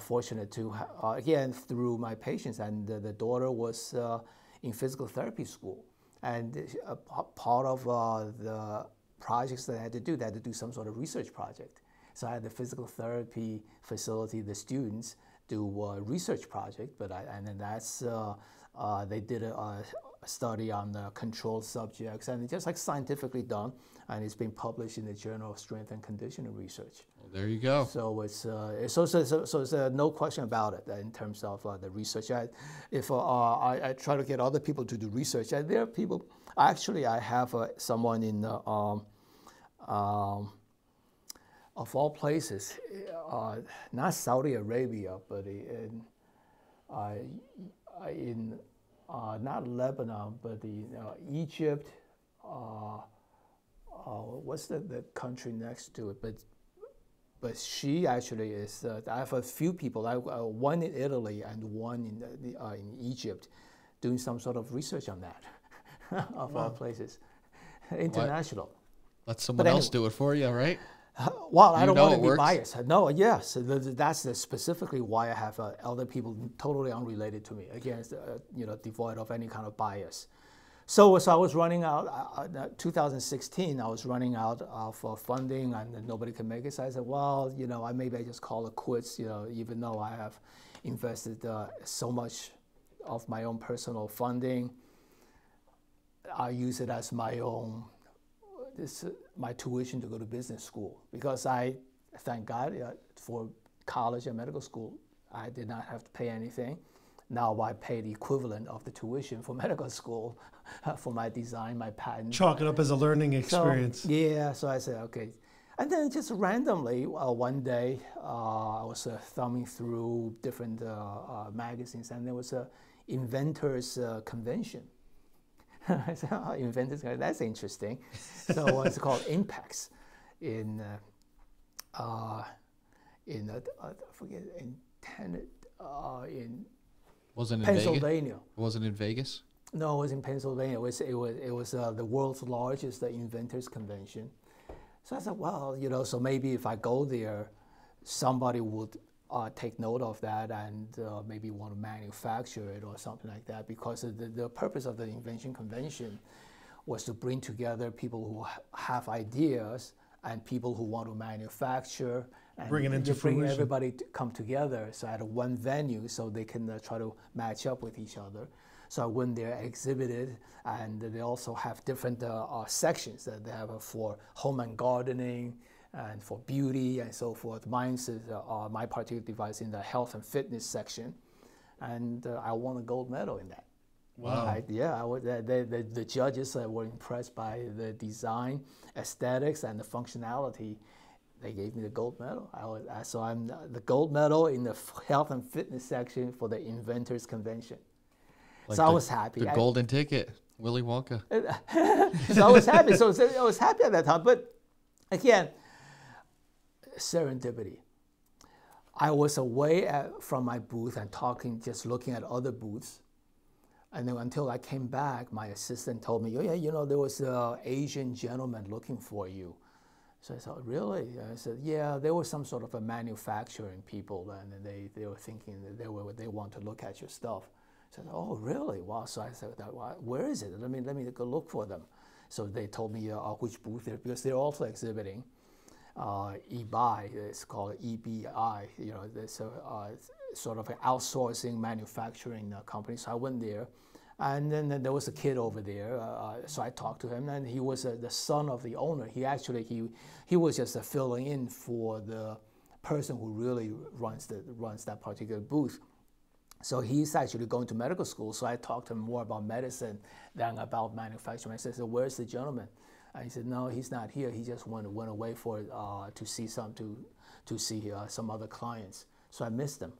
fortunate to, again, through my patients, and the daughter was in physical therapy school. And part of the projects that I had to do, they had to do some sort of research project. So I had the physical therapy facility, the students, do a research project, and then that's they did a study on the controlled subjects, and it's just like scientifically done, and it's been published in the Journal of Strength and Conditioning Research. Well, there you go. So it's no question about it in terms of the research. I try to get other people to do research, and there are people. Actually, I have someone in of all places, not Saudi Arabia, but in not Lebanon, but Egypt. What's the country next to it? But she actually is. I have a few people. One in Italy and one in Egypt, doing some sort of research on that. Of all places, international. Let someone else do it for you, right? Well, I don't want to be biased. No, yes, that's specifically why I have other people totally unrelated to me, against, devoid of any kind of bias. So I was running out, 2016, I was running out of funding and nobody could make it. So I said, well, maybe I just call it quits, even though I have invested so much of my own personal funding. I use it as my own, my tuition to go to business school, because thank God, for college and medical school, I did not have to pay anything. Now I pay the equivalent of the tuition for medical school for my design, my patent. Chalk it up as a learning experience. So I said, okay. And then just randomly, one day, I was thumbing through different magazines, and there was a inventors convention. I said, oh, inventors, that's interesting. So it's called INPEX in Wasn't in Pennsylvania. Vegas? Wasn't in Vegas? No, it was in Pennsylvania. It was the world's largest inventors convention. So I said, well, so maybe if I go there, somebody would take note of that and maybe want to manufacture it or something like that, because the purpose of the invention convention was to bring together people who have ideas and people who want to manufacture, and bring everybody to come together. So at one venue, so they can try to match up with each other. So I went there, exhibited, and they also have different sections that they have for home and gardening, and for beauty and so forth. Mine's my particular device in the health and fitness section, and I won a gold medal in that. Wow. The judges were impressed by the design, aesthetics, and the functionality. They gave me the gold medal. So I'm the gold medal in the health and fitness section for the Inventors Convention. Like so I was happy. The golden ticket, Willy Wonka. So I was happy. So I was happy at that time. But again, serendipity. I was away from my booth and just looking at other booths. And then until I came back, my assistant told me, oh yeah, there was an Asian gentleman looking for you. So I thought, really? I said, yeah, there was some sort of a manufacturing people, and they were thinking that they want to look at your stuff. So I said, oh, really? Wow. So I said, where is it? Let me go look for them. So they told me which booth they're, because they're also exhibiting eBuy. It's called EBI. There's a sort of an outsourcing manufacturing company. So I went there. And then there was a kid over there, so I talked to him, and he was the son of the owner. He was just filling in for the person who really runs that particular booth. So he's actually going to medical school. So I talked to him more about medicine than about manufacturing. I said, so where's the gentleman? And he said, no, he's not here. He just went away for to see some other clients. So I missed him.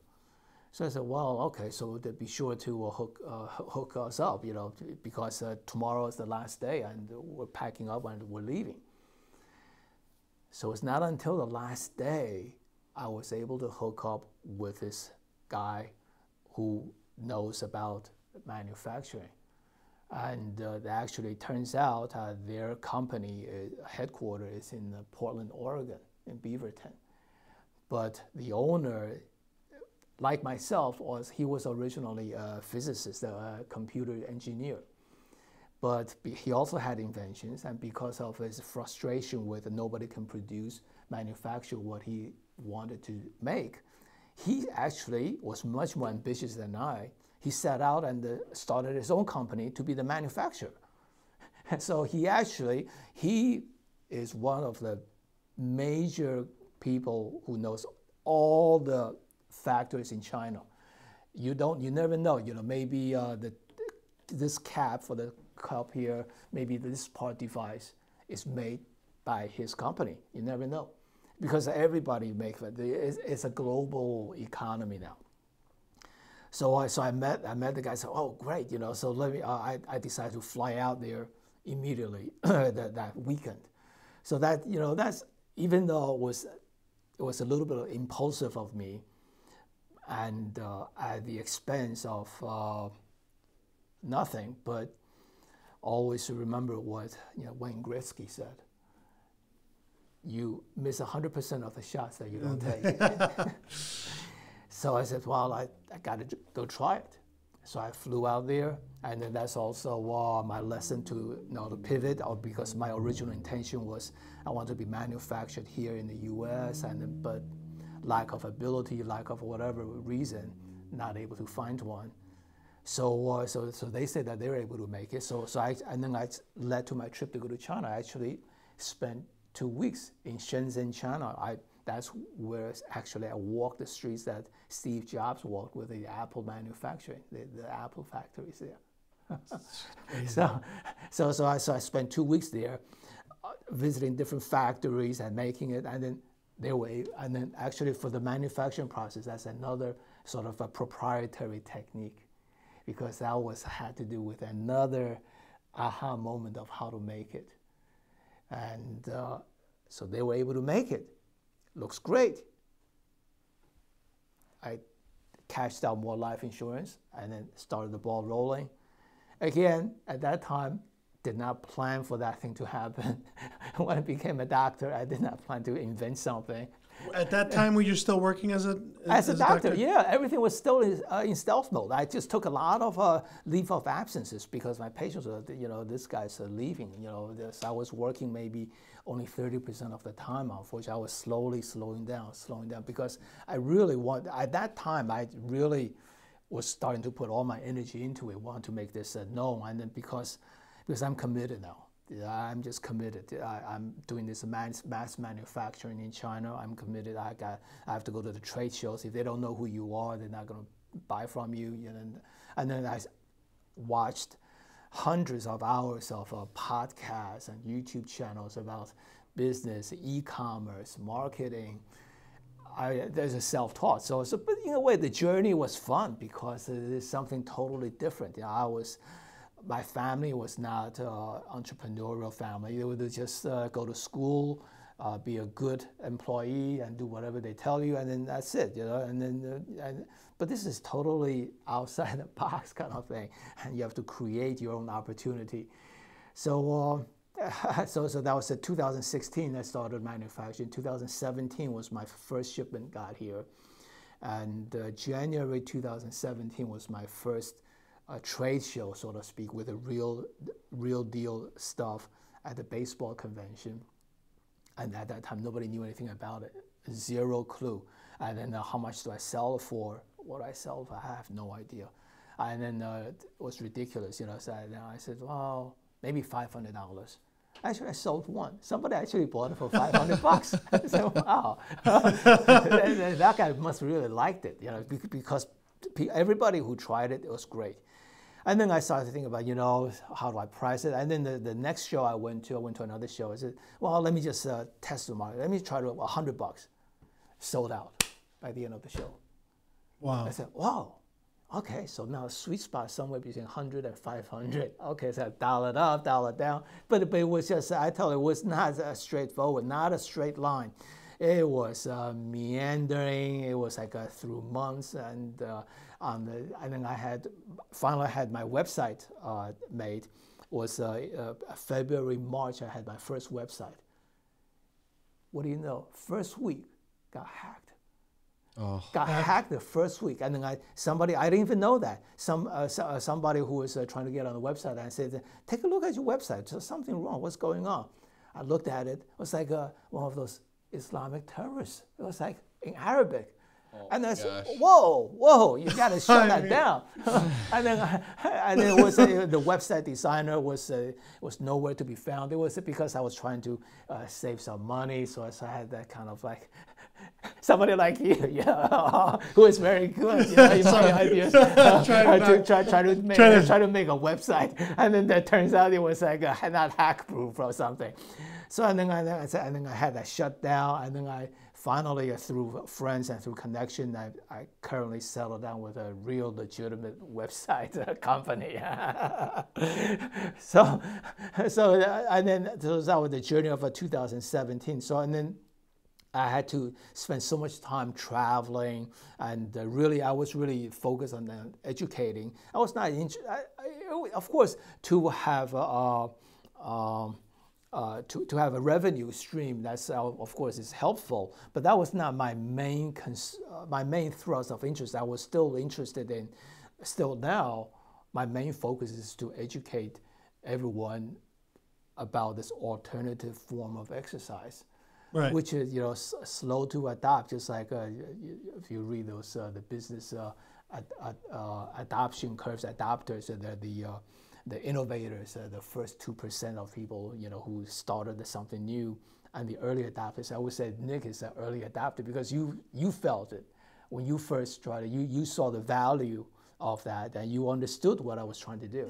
So I said, well, okay, so be sure to hook us up, because tomorrow is the last day and we're packing up and we're leaving. So it's not until the last day I was able to hook up with this guy who knows about manufacturing. And actually turns out their company headquarters is in Portland, Oregon, in Beaverton. But the owner, like myself, he was originally a physicist, a computer engineer. But he also had inventions, and because of his frustration with nobody can manufacture what he wanted to make, he actually was much more ambitious than I. He set out and started his own company to be the manufacturer. So he is one of the major people who knows all the factories in China. You never know. Maybe this cap for the cup here, maybe this part device is made by his company. You never know, because everybody makes it. It's a global economy now. So I met the guy. Said, oh great, So I decided to fly out there immediately that weekend. So that's, even though it was a little bit impulsive of me, and at the expense of nothing, but always to remember what Wayne Gretzky said: you miss 100% of the shots that you don't take. So I said, well, I got to go try it. So I flew out there, and then that's also my lesson to to pivot, or because my original intention was I want to be manufactured here in the U.S. but lack of ability, lack of whatever reason, not able to find one. So they said that they were able to make it. And then I led to my trip to go to China. I actually spent 2 weeks in Shenzhen, China. That's where actually I walked the streets that Steve Jobs walked with the Apple manufacturing, the Apple factories there. So I spent 2 weeks there, visiting different factories and making it, and then actually for the manufacturing process, that's another sort of a proprietary technique, because that had to do with another aha moment of how to make it. And so they were able to make it. Looks great. I cashed out more life insurance and then started the ball rolling. Again, at that time, did not plan for that thing to happen. When I became a doctor, I did not plan to invent something. At that time, were you still working as a doctor? Yeah, everything was still in stealth mode. I just took a lot of leave of absences because my patients were, this guy's leaving. I was working maybe only 30% of the time. Unfortunately, I was slowly slowing down because I really at that time, I really was starting to put all my energy into it, want to make this known, and then because I'm committed now. I'm just committed. I'm doing this mass manufacturing in China. I'm committed. I have to go to the trade shows. If they don't know who you are, they're not going to buy from you. And then I watched hundreds of hours of podcasts and YouTube channels about business, e-commerce, marketing. There's a self-taught. But in a way, the journey was fun because it is something totally different. My family was not an entrepreneurial family. They would just go to school, be a good employee, and do whatever they tell you, and then that's it. But this is totally outside the box kind of thing, and you have to create your own opportunity. So that was 2016. I started manufacturing. 2017 was my first shipment got here, and January 2017 was my first a trade show, so to speak, with a real deal stuff at the baseball convention. And at that time, nobody knew anything about it, zero clue. And then how much do I sell it for? What I sell for, I have no idea. And then it was ridiculous, So I said, well, maybe $500. Actually, I sold one. Somebody actually bought it for $500. I said, wow, that guy must really liked it, because everybody who tried it, it was great. And then I started to think about, how do I price it? And then the next show I went to another show. I said, well, let me just test the market. Let me try to $100. Sold out by the end of the show. Wow. I said, wow. Okay, so now a sweet spot somewhere between 100 and 500. Okay, so I dial it up, dial it down. But it was just, I tell you, it was not straightforward, not a straight line. It was meandering. It was like through months, and then finally I had my website made. Was February, March. I had my first website. What do you know? First week, got hacked. Oh. Got hacked the first week, and then I didn't even know that. Somebody who was trying to get on the website, and I said, "Take a look at your website. There's something wrong. What's going on?" I looked at it. It was like one of those Islamic terrorists. It was like in Arabic. Oh, and I said, whoa, you got to shut that down. and then it was the website designer was nowhere to be found. It was because I was trying to save some money, so I had that kind of like somebody like you, who is very good. Try to make a website, and then that turns out it was like not hack proof or something. So and then I had that shut down, and then I finally, through friends and through connection, I currently settled down with a real legitimate website company. And then that was the journey of 2017. So and then I had to spend so much time traveling, and I was really focused on educating. I was not of course, to have to have a revenue stream, that's of course is helpful, but that was not my main thrust of interest. I was still interested in still now, my main focus is to educate everyone about this alternative form of exercise, Right. which is slow to adopt. Just like if you read those the business adoption curves, adopters, they're the innovators, the first 2% of people who started something new, and the early adopters. I would say Nick is an early adopter because you felt it when you first tried it. You saw the value of that, and you understood what I was trying to do.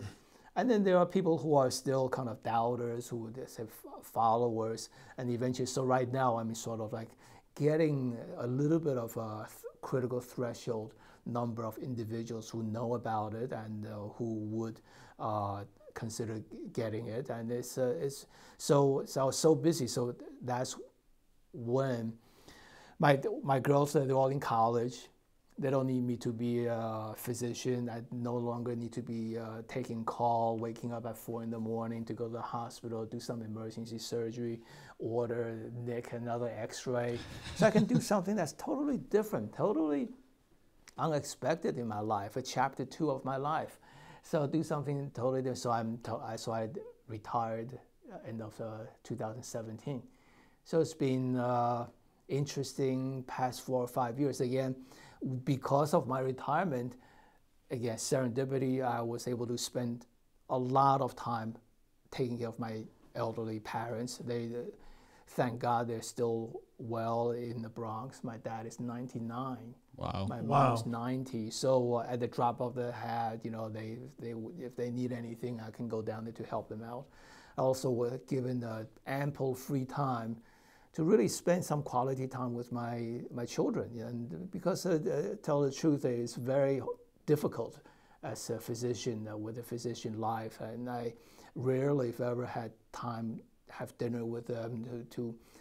And then there are people who are still kind of doubters, who would say followers, and eventually. So right now, I'm sort of like getting a little bit of a critical threshold number of individuals who know about it and who would consider getting it. And it's so I was so busy. So that's when my girls, they're all in college. They don't need me to be a physician. I no longer need to be taking call, waking up at 4 in the morning to go to the hospital, do some emergency surgery, order Nick another x-ray. So I can do something that's totally different, totally unexpected in my life, a chapter 2 of my life. So do something totally different. So I retired end of 2017. So it's been interesting past 4 or 5 years. Again, because of my retirement, again, serendipity, I was able to spend a lot of time taking care of my elderly parents. They, thank God, they're still well in the Bronx. My dad is 99. Wow. My mom's 90. So at the drop of the hat, if they need anything, I can go down there to help them out. I also was given ample free time to really spend some quality time with my children. And because, tell the truth, it's very difficult as a physician with a physician life. And I rarely, if ever, had time have dinner with them.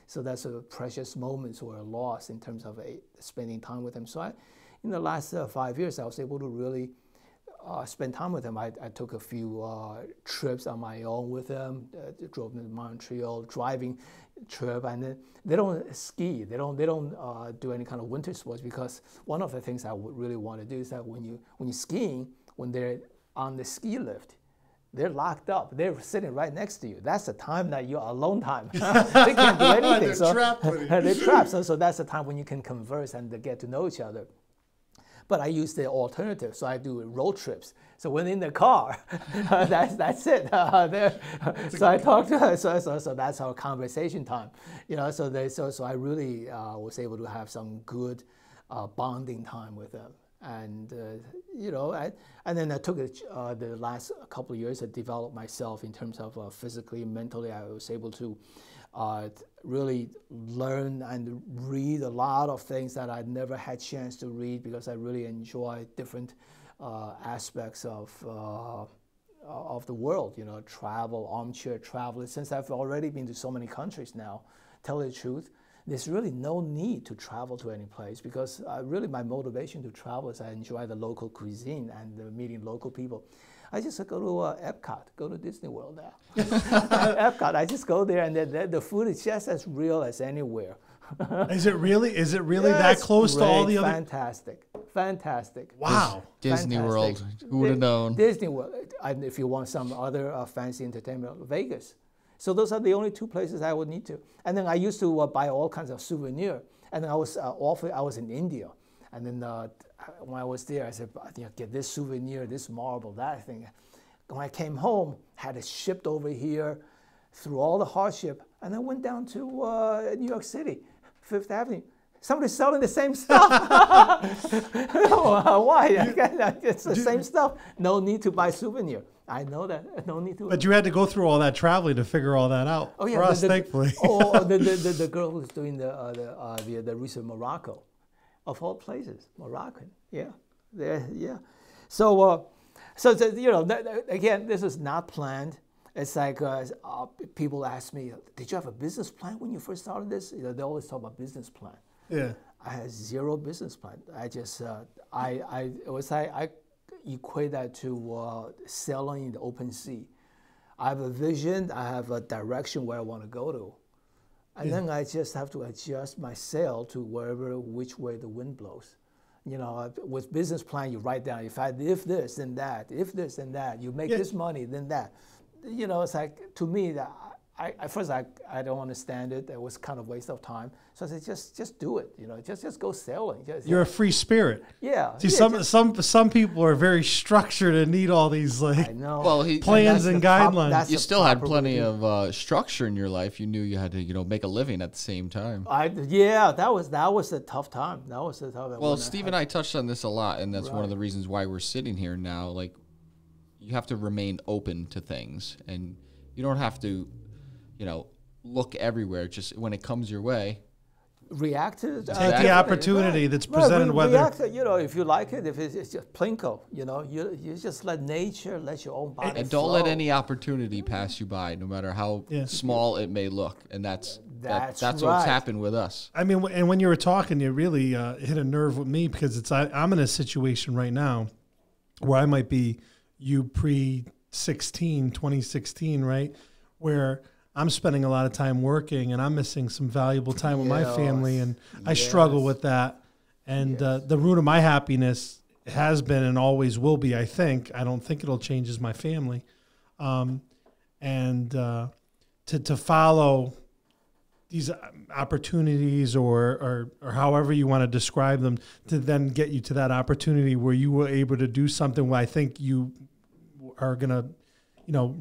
So that's a precious moments or a loss in terms of spending time with them. So in the last 5 years, I was able to really spend time with them. I took a few trips on my own with them, drove them to Montreal, driving trip, and then they don't ski. They don't do any kind of winter sports, because one of the things I would really want to do is that when you're skiing, when they're on the ski lift, they're locked up. They're sitting right next to you. That's the time that you're alone time. They can't do anything. They're trapped. They're trapped. So that's the time when you can converse and get to know each other. But I use the alternative, so I do road trips. So when in the car, that's it. So I talk to her. So that's our conversation time. So I really was able to have some good bonding time with them. And and then I took the last couple of years to develop myself in terms of physically, mentally. I was able to really learn and read a lot of things that I'd never had chance to read, because I really enjoy different aspects of the world. Travel, armchair travel. Since I've already been to so many countries now, tell the truth, there's really no need to travel to any place, because really my motivation to travel is I enjoy the local cuisine and meeting local people. I just go to Epcot, go to Disney World now. Epcot, I just go there, and the food is just as real as anywhere. Is it really? Is it really Yeah, that close to all the other? Fantastic. Wow. Disney Fantastic. World. Who would have known? Disney World. And if you want some other fancy entertainment, Vegas. So those are the only 2 places I would need to. And then I used to buy all kinds of souvenir. And then I was in India. And then when I was there, I said, get this souvenir, this marble, that thing. When I came home, had it shipped over here through all the hardship, and then went down to New York City, Fifth Avenue. Somebody's selling the same stuff. Why? It's the same stuff. No need to buy souvenir. I know that. No need to. But you had to go through all that traveling to figure all that out. Oh, yeah, for us, thankfully. The girl who's doing the research in Morocco, of all places, Moroccan. Yeah, yeah. So again, this is not planned. It's like people ask me, "Did you have a business plan when you first started this?" They always talk about business plan. Yeah. I had zero business plan. I just I equate that to sailing in the open sea. I have a vision. I have a direction where I want to go to, and then I just have to adjust my sail to which way the wind blows. You know, with business plan, you write down, if this, then that, if this, then that, you make this money, then that. You know, it's like, to me, that at first I don't understand it. It was kind of a waste of time. So I said, just do it. You know, just go sailing. You're a free spirit. Yeah. See, some people are very structured and need all these like plans and guidelines. You still had plenty of structure in your life. You knew you had to make a living at the same time. That was a tough time. That was a tough. Well, Steve and I touched on this a lot, and that's one of the reasons why we're sitting here now. Like, you have to remain open to things, and you don't have to, look everywhere. Just when it comes your way, react to it. Take the opportunity that's presented. React, if you like it, if it's just plinko, you just let nature, let your own body and flow. don't let any opportunity pass you by, no matter how small it may look. And that's what's happened with us. I mean, and when you were talking, you really hit a nerve with me, because I'm in a situation right now where I might be pre-2016, right, where I'm spending a lot of time working, and I'm missing some valuable time with my family, and I struggle with that. And the root of my happiness has been and always will be, I think. I don't think it'll change, is my family. To follow these opportunities or however you want to describe them, to then get you to that opportunity where you were able to do something where I think you are going to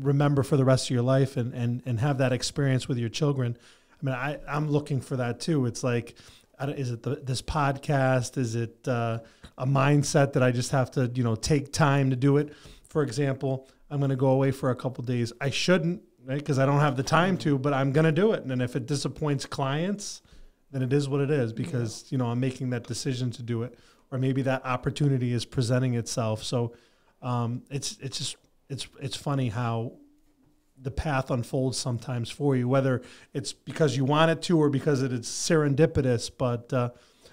remember for the rest of your life and have that experience with your children. I mean, I'm looking for that too. It's like, is it this podcast? Is it a mindset that I just have to, take time to do it? For example, I'm going to go away for a couple of days. I shouldn't, right? Because I don't have the time to, but I'm going to do it. And then if it disappoints clients, then it is what it is, because, I'm making that decision to do it, or maybe that opportunity is presenting itself. So it's funny how the path unfolds sometimes for you, whether it's because you want it to or because it's serendipitous. But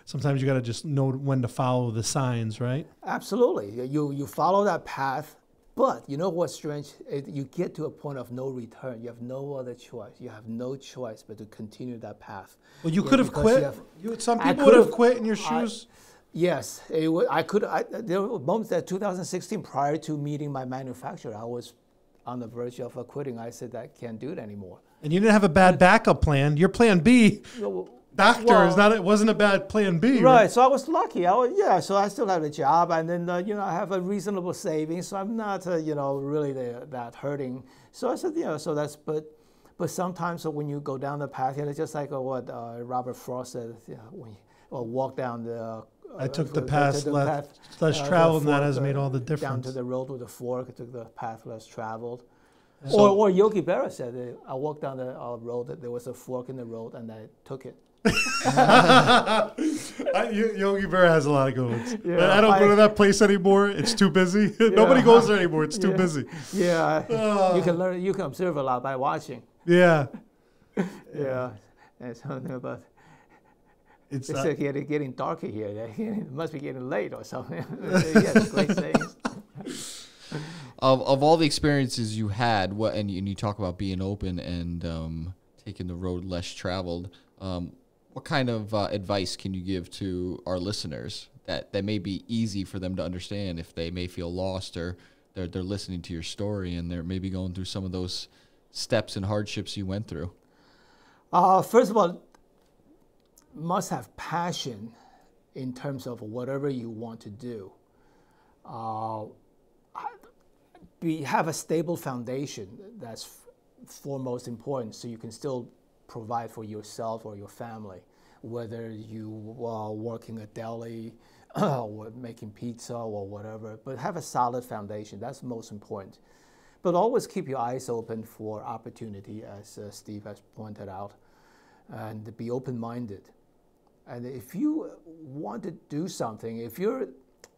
sometimes you got to just know when to follow the signs, right? Absolutely. You follow that path, but you know what's strange? You get to a point of no return. You have no other choice. You have no choice but to continue that path. Well, you could have quit. Some people would have quit in your shoes. Yes, I could. There were moments that 2016, prior to meeting my manufacturer, I was on the verge of quitting. I said, I can't do it anymore. And you didn't have a bad backup plan. Your plan B, it wasn't a bad plan B. Right. So I was lucky. So I still have a job, and then I have a reasonable savings, so I'm not really that hurting. So I said, so that's but sometimes when you go down the path, it's just like what Robert Frost said, when you walk down the. I took the path less traveled, and that has made all the difference. Down to the road with a fork, I took the path less traveled. Or Yogi Berra said, I walked down the road, there was a fork in the road, and I took it. Yogi Berra has a lot of good ones. Yeah, I don't go to that place anymore. It's too busy. Nobody goes there anymore. It's too busy. Yeah, you can learn. You can observe a lot by watching. Yeah. Yeah. And something about. It's getting darker here. It must be getting late or something. Great sayings. Of all the experiences you had, and you talk about being open and taking the road less traveled, what kind of advice can you give to our listeners that may be easy for them to understand if they may feel lost, or they're listening to your story and they're maybe going through some of those steps and hardships you went through? First of all, must have passion in terms of whatever you want to do. Have a stable foundation. That's foremost important, so you can still provide for yourself or your family, whether you are working at deli or making pizza or whatever. But have a solid foundation. That's most important. But always keep your eyes open for opportunity, as Steve has pointed out, and be open-minded. And if you want to do something, if you're,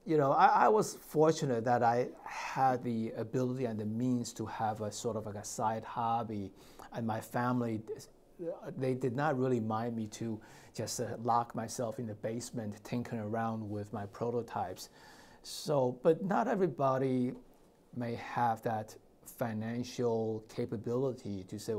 I was fortunate that I had the ability and the means to have a sort of like a side hobby, and my family, they did not really mind me to just lock myself in the basement tinkering around with my prototypes. So, but not everybody may have that financial capability to say,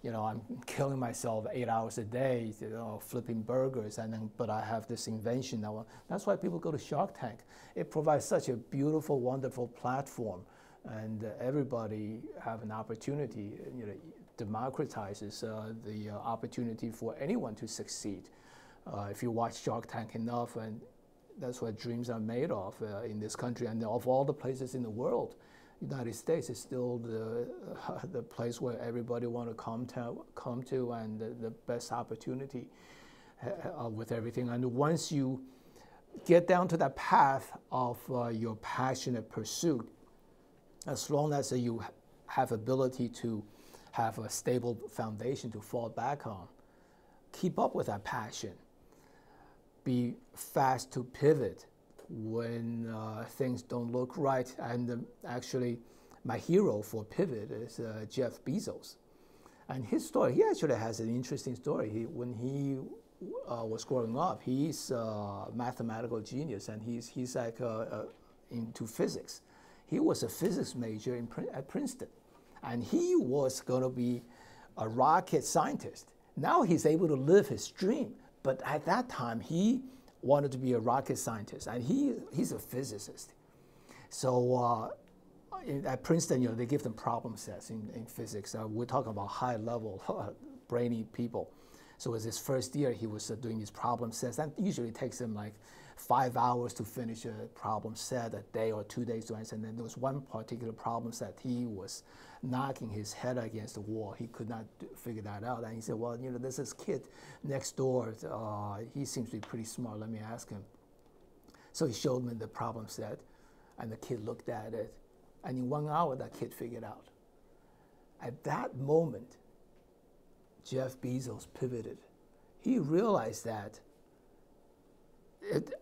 I'm killing myself 8 hours a day, flipping burgers, but I have this invention now. That's why people go to Shark Tank. It provides such a beautiful, wonderful platform, and everybody have an opportunity. Democratizes the opportunity for anyone to succeed. If you watch Shark Tank enough, and that's what dreams are made of in this country, and of all the places in the world, United States is still the place where everybody want to come to, and the best opportunity with everything. And once you get down to that path of your passionate pursuit, as long as you have ability to have a stable foundation to fall back on, keep up with that passion, be fast to pivot when things don't look right. And actually, my hero for pivot is Jeff Bezos. And his story, he actually has an interesting story. When he was growing up, he's a mathematical genius, and he's like into physics. He was a physics major at Princeton, and he was going to be a rocket scientist. Now he's able to live his dream, but at that time he wanted to be a rocket scientist, and he's a physicist. So at Princeton, they give them problem sets in physics. We're talking about high-level, brainy people. So it was his first year, he was doing these problem sets. That usually takes him like 5 hours to finish a problem set, a day or 2 days to answer. And then there was one particular problem set he was knocking his head against the wall. He could not figure that out. And he said, well, there's this kid next door. He seems to be pretty smart. Let me ask him. So he showed me the problem set, and the kid looked at it. And in 1 hour, that kid figured out. At that moment, Jeff Bezos pivoted. He realized that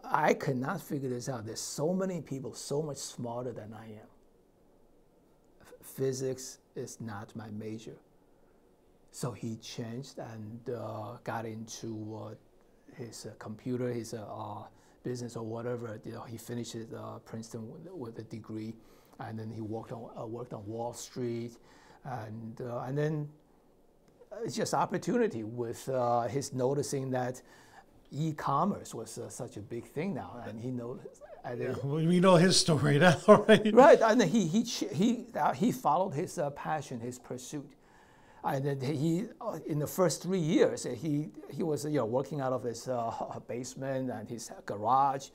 I cannot figure this out. There's so many people so much smarter than I am. Physics is not my major. So he changed and got into his computer, his business or whatever. He finished Princeton with a degree, and then he worked on Wall Street, and then it's just opportunity with his noticing that e-commerce was such a big thing now, and he noticed. We know his story now, right? Right, and then he followed his passion, his pursuit, and then he in the first 3 years he was working out of his basement and his garage,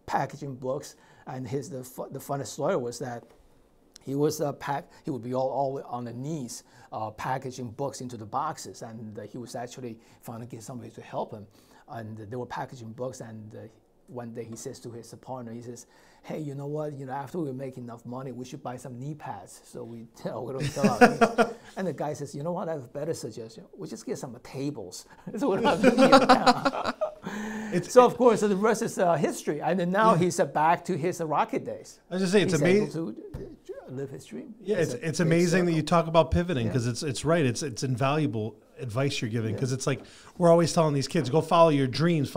packaging books, and the funnest story was that he would be all on the knees packaging books into the boxes, and he was actually trying to get somebody to help him, and they were packaging books, and one day he says to his partner, he says, hey, you know what, after we make enough money, we should buy some knee pads, so we don't tell our knees. And the guy says, you know what, I have a better suggestion, we just get some tables. So we're not doing it now. So of course, the rest is history, and then now he's back to his rocket days. I was just saying, it's amazing. Live his dream. Yeah, it's amazing that you talk about pivoting, because it's right. It's invaluable advice you're giving, because it's like we're always telling these kids, go follow your dreams,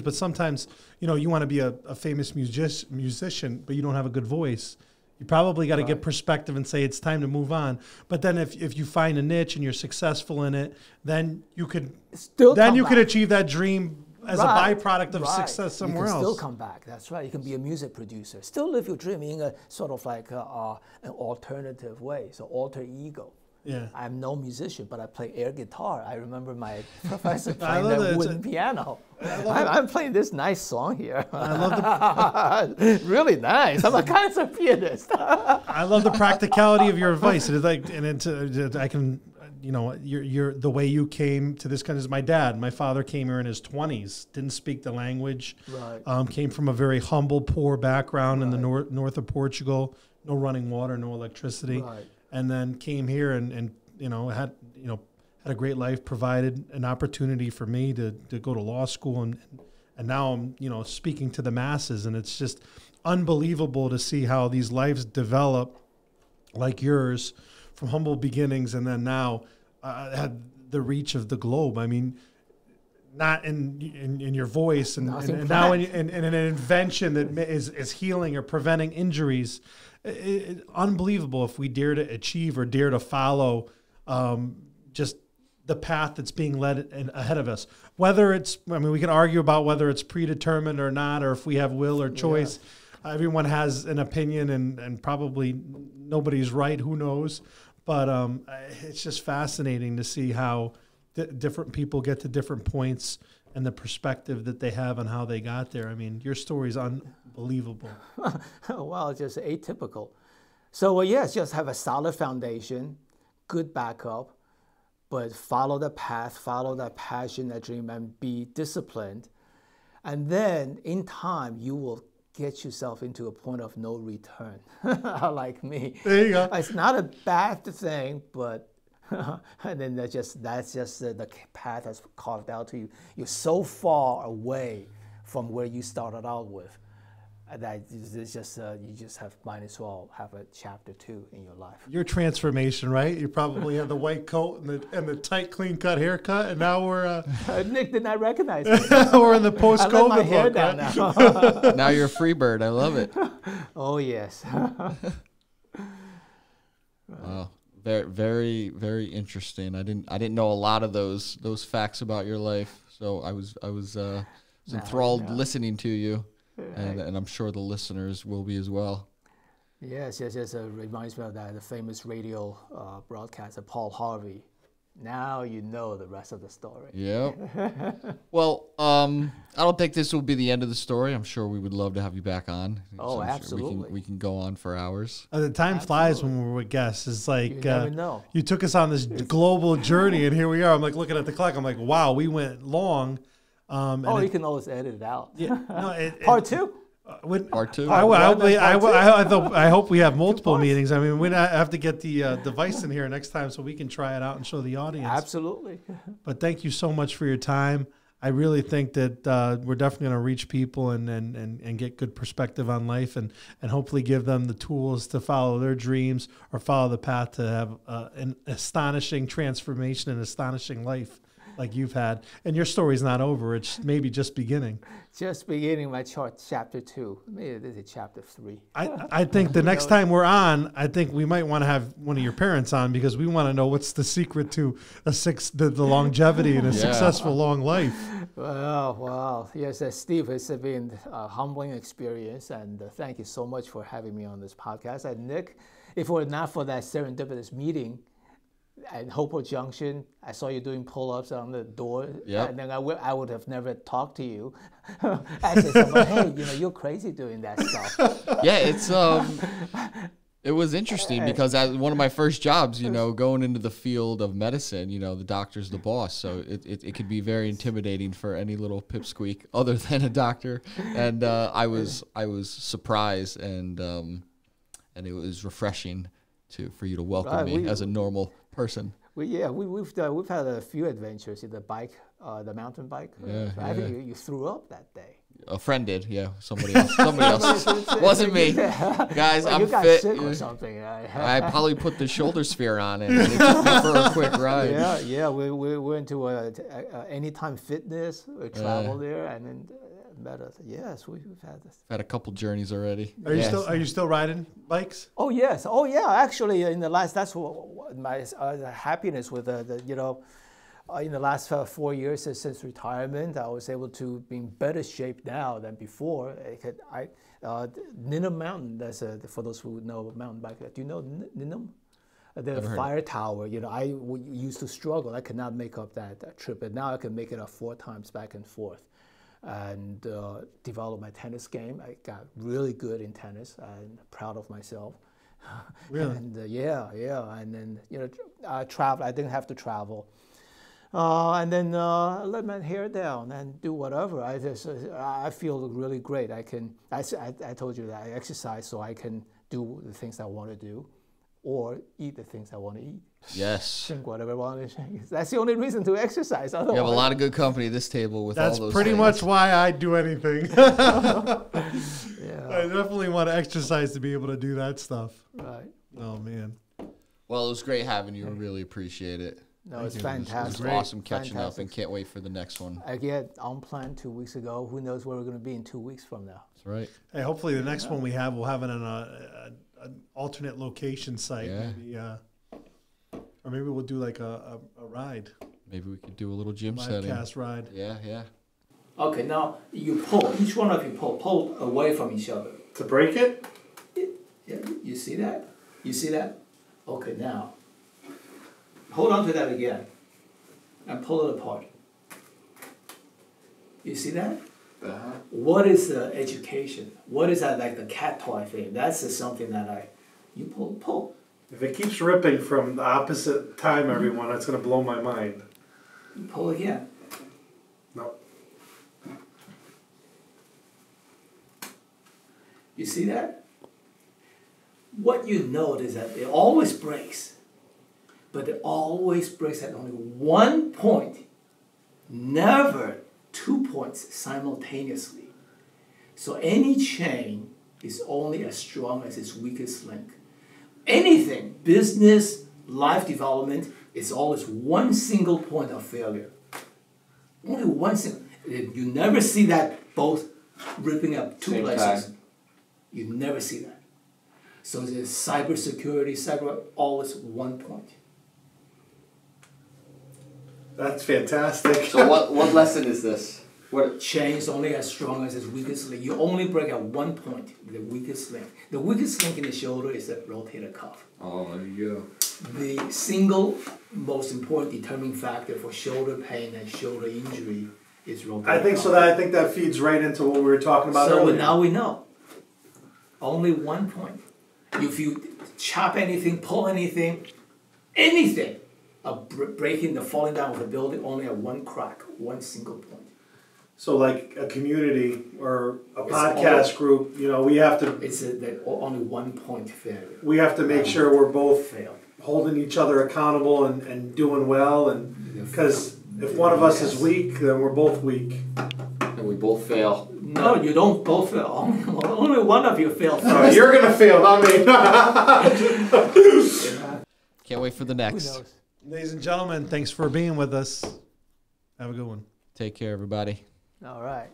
but sometimes you want to be a famous musician, but you don't have a good voice. You probably got to get perspective and say it's time to move on. But then if you find a niche and you're successful in it, then you could achieve that dream as a byproduct of success somewhere else. You can still come back. That's right. You can be a music producer. Still live your dream in a sort of like an alternative way. So alter ego. Yeah. I'm no musician, but I play air guitar. I remember my professor playing that wooden piano. I'm playing this nice song here. I love really nice. I'm a concert pianist. I love the practicality of your advice. I can. You're the way you came to this kind of, my dad. My father came here in his 20s, didn't speak the language, came from a very humble, poor background in the north of Portugal, no running water, no electricity, and then came here and had a great life, provided an opportunity for me to go to law school, and now I'm speaking to the masses, and it's just unbelievable to see how these lives develop, like yours, from humble beginnings, and then now had the reach of the globe. I mean, not in your voice, and now in an invention that is healing or preventing injuries. Unbelievable if we dare to achieve or dare to follow just the path that's being led ahead of us. Whether it's, I mean, we can argue about whether it's predetermined or not, or if we have will or choice. Yeah. Everyone has an opinion, and probably nobody's right. Who knows? But it's just fascinating to see how different people get to different points and the perspective that they have on how they got there. I mean, your story's unbelievable. Well, just atypical. So, yes, just have a solid foundation, good backup, but follow the path, follow that passion, that dream, and be disciplined. And then in time, you will get yourself into a point of no return, like me. There you go. It's not a bad thing, but and then that's just the path that's carved out to you. You're so far away from where you started out with. That it's just you just might as well have a chapter 2 in your life. Your transformation, right? You probably had the white coat and the tight, clean cut haircut, and now we're Nick did not recognize me. we're in the post-COVID my hair look, down right? now. Now you're a free bird. I love it. Oh yes. Wow, very, very, very interesting. I didn't know a lot of those facts about your life, so I was enthralled listening to you. And I'm sure the listeners will be as well. Yes. It reminds me of the famous radio broadcaster, Paul Harvey. Now you know the rest of the story. Yeah. Well, I don't think this will be the end of the story. I'm sure we would love to have you back on. Oh, so absolutely. Sure we can go on for hours. The time flies when we're with guests. It's like you never know. You took us on this global journey, and here we are. I'm like looking at the clock. I'm like, wow, we went long. You can always edit it out. Yeah, no, Part 2. Part 2. I hope we have multiple meetings. I mean, we have to get the device in here next time so we can try it out and show the audience. Absolutely. But thank you so much for your time. I really think that we're definitely going to reach people and get good perspective on life and hopefully give them the tools to follow their dreams or follow the path to have an astonishing transformation and astonishing life like you've had. And your story's not over. It's maybe just beginning. Just beginning my chapter 2. Maybe this is chapter 3. I think the next time we're on, I think we might want to have one of your parents on because we want to know what's the secret to the longevity and a successful long life. Well, yes, Steve, it's been a humbling experience, and thank you so much for having me on this podcast. And Nick, if it were not for that serendipitous meeting at Hopewell Junction, I saw you doing pull-ups on the door, and then I would have never talked to you. I said, someone, hey, you're crazy doing that stuff. Yeah, it's it was interesting because as one of my first jobs, going into the field of medicine, the doctor's the boss, so it could be very intimidating for any little pipsqueak other than a doctor. And I was surprised, and it was refreshing for you to welcome me as a normal person. We've had a few adventures in the mountain bike. I think you threw up that day. A friend did, yeah. Somebody else. Wasn't me, guys. I'm you got fit. Sick or something. I probably put the ShoulderSphere on and it took me for a quick ride. Yeah. We went to Anytime Fitness. We traveled there and then. Yes, we've had this. Had a couple journeys already. Are you still riding bikes? Oh yes. Oh yeah. Actually, in the last, that's what my happiness with in the last 4 years since retirement, I was able to be in better shape now than before. Ninum Mountain. That's for those who know mountain bike. Do you know Ninum? The fire tower. I used to struggle. I could not make up that trip, but now I can make it up 4 times back and forth. And developed my tennis game. I got really good in tennis. I'm proud of myself. Really? And and then I travel. I didn't have to travel. And then let my hair down and do whatever. I feel really great. I told you that I exercise so I can do the things I want to do, or eat the things I want to eat. Yes. Drink whatever I want to drink. That's the only reason to exercise. Otherwise, you have a lot of good company at this table with all those That's pretty things. much why I do anything. I definitely want to exercise to be able to do that stuff. Right. Oh, man. Well, it was great having you. I really appreciate it. No, it's fantastic. It was awesome catching up, and can't wait for the next one. I get unplanned 2 weeks ago. Who knows where we're going to be in 2 weeks from now? That's right. Hey, hopefully the next one we'll have it on an alternate location site. Yeah. Maybe, Or maybe we'll do like a ride, Maybe we could do a little gym live setting. cast ride. Yeah, yeah. Okay, now you pull. Each one of you pull away from each other. To break it? Yeah, you see that? You see that? Okay, now hold on to that again and pull it apart. You see that? What is the education? What is that, like the cat toy thing? That's just something that you pull. If it keeps ripping from the opposite time, everyone, it's going to blow my mind. You pull again. No. You see that? What you note is that it always breaks, but it always breaks at only one point, never 2 points simultaneously. So any chain is only as strong as its weakest link. Anything, business, life development, is always one single point of failure. Only one single. You never see that both ripping up two places. You never see that. So there's cyber always 1 point. That's fantastic. So what lesson is this? What chain is only as strong as its weakest link. You only break at 1 point, the weakest link. The weakest link in the shoulder is the rotator cuff. Oh, there you go. The single most important determining factor for shoulder pain and shoulder injury is rotator I think cuff. so. I think that feeds right into what we were talking about So earlier. now we know. Only 1 point. If you chop anything, pull anything, breaking the falling down of the building, only at one crack, one single point. So like a community or a podcast group, you know, we have to. It's only 1 point failure. We have to make sure we're both Fail. holding each other accountable and doing well, and because if one of us is weak, then we're both weak. And we both fail. No, you don't both fail. Only one of you fail first. You're gonna fail, not me. Can't wait for the Who next. knows? Ladies and gentlemen, thanks for being with us. Have a good one. Take care, everybody. All right.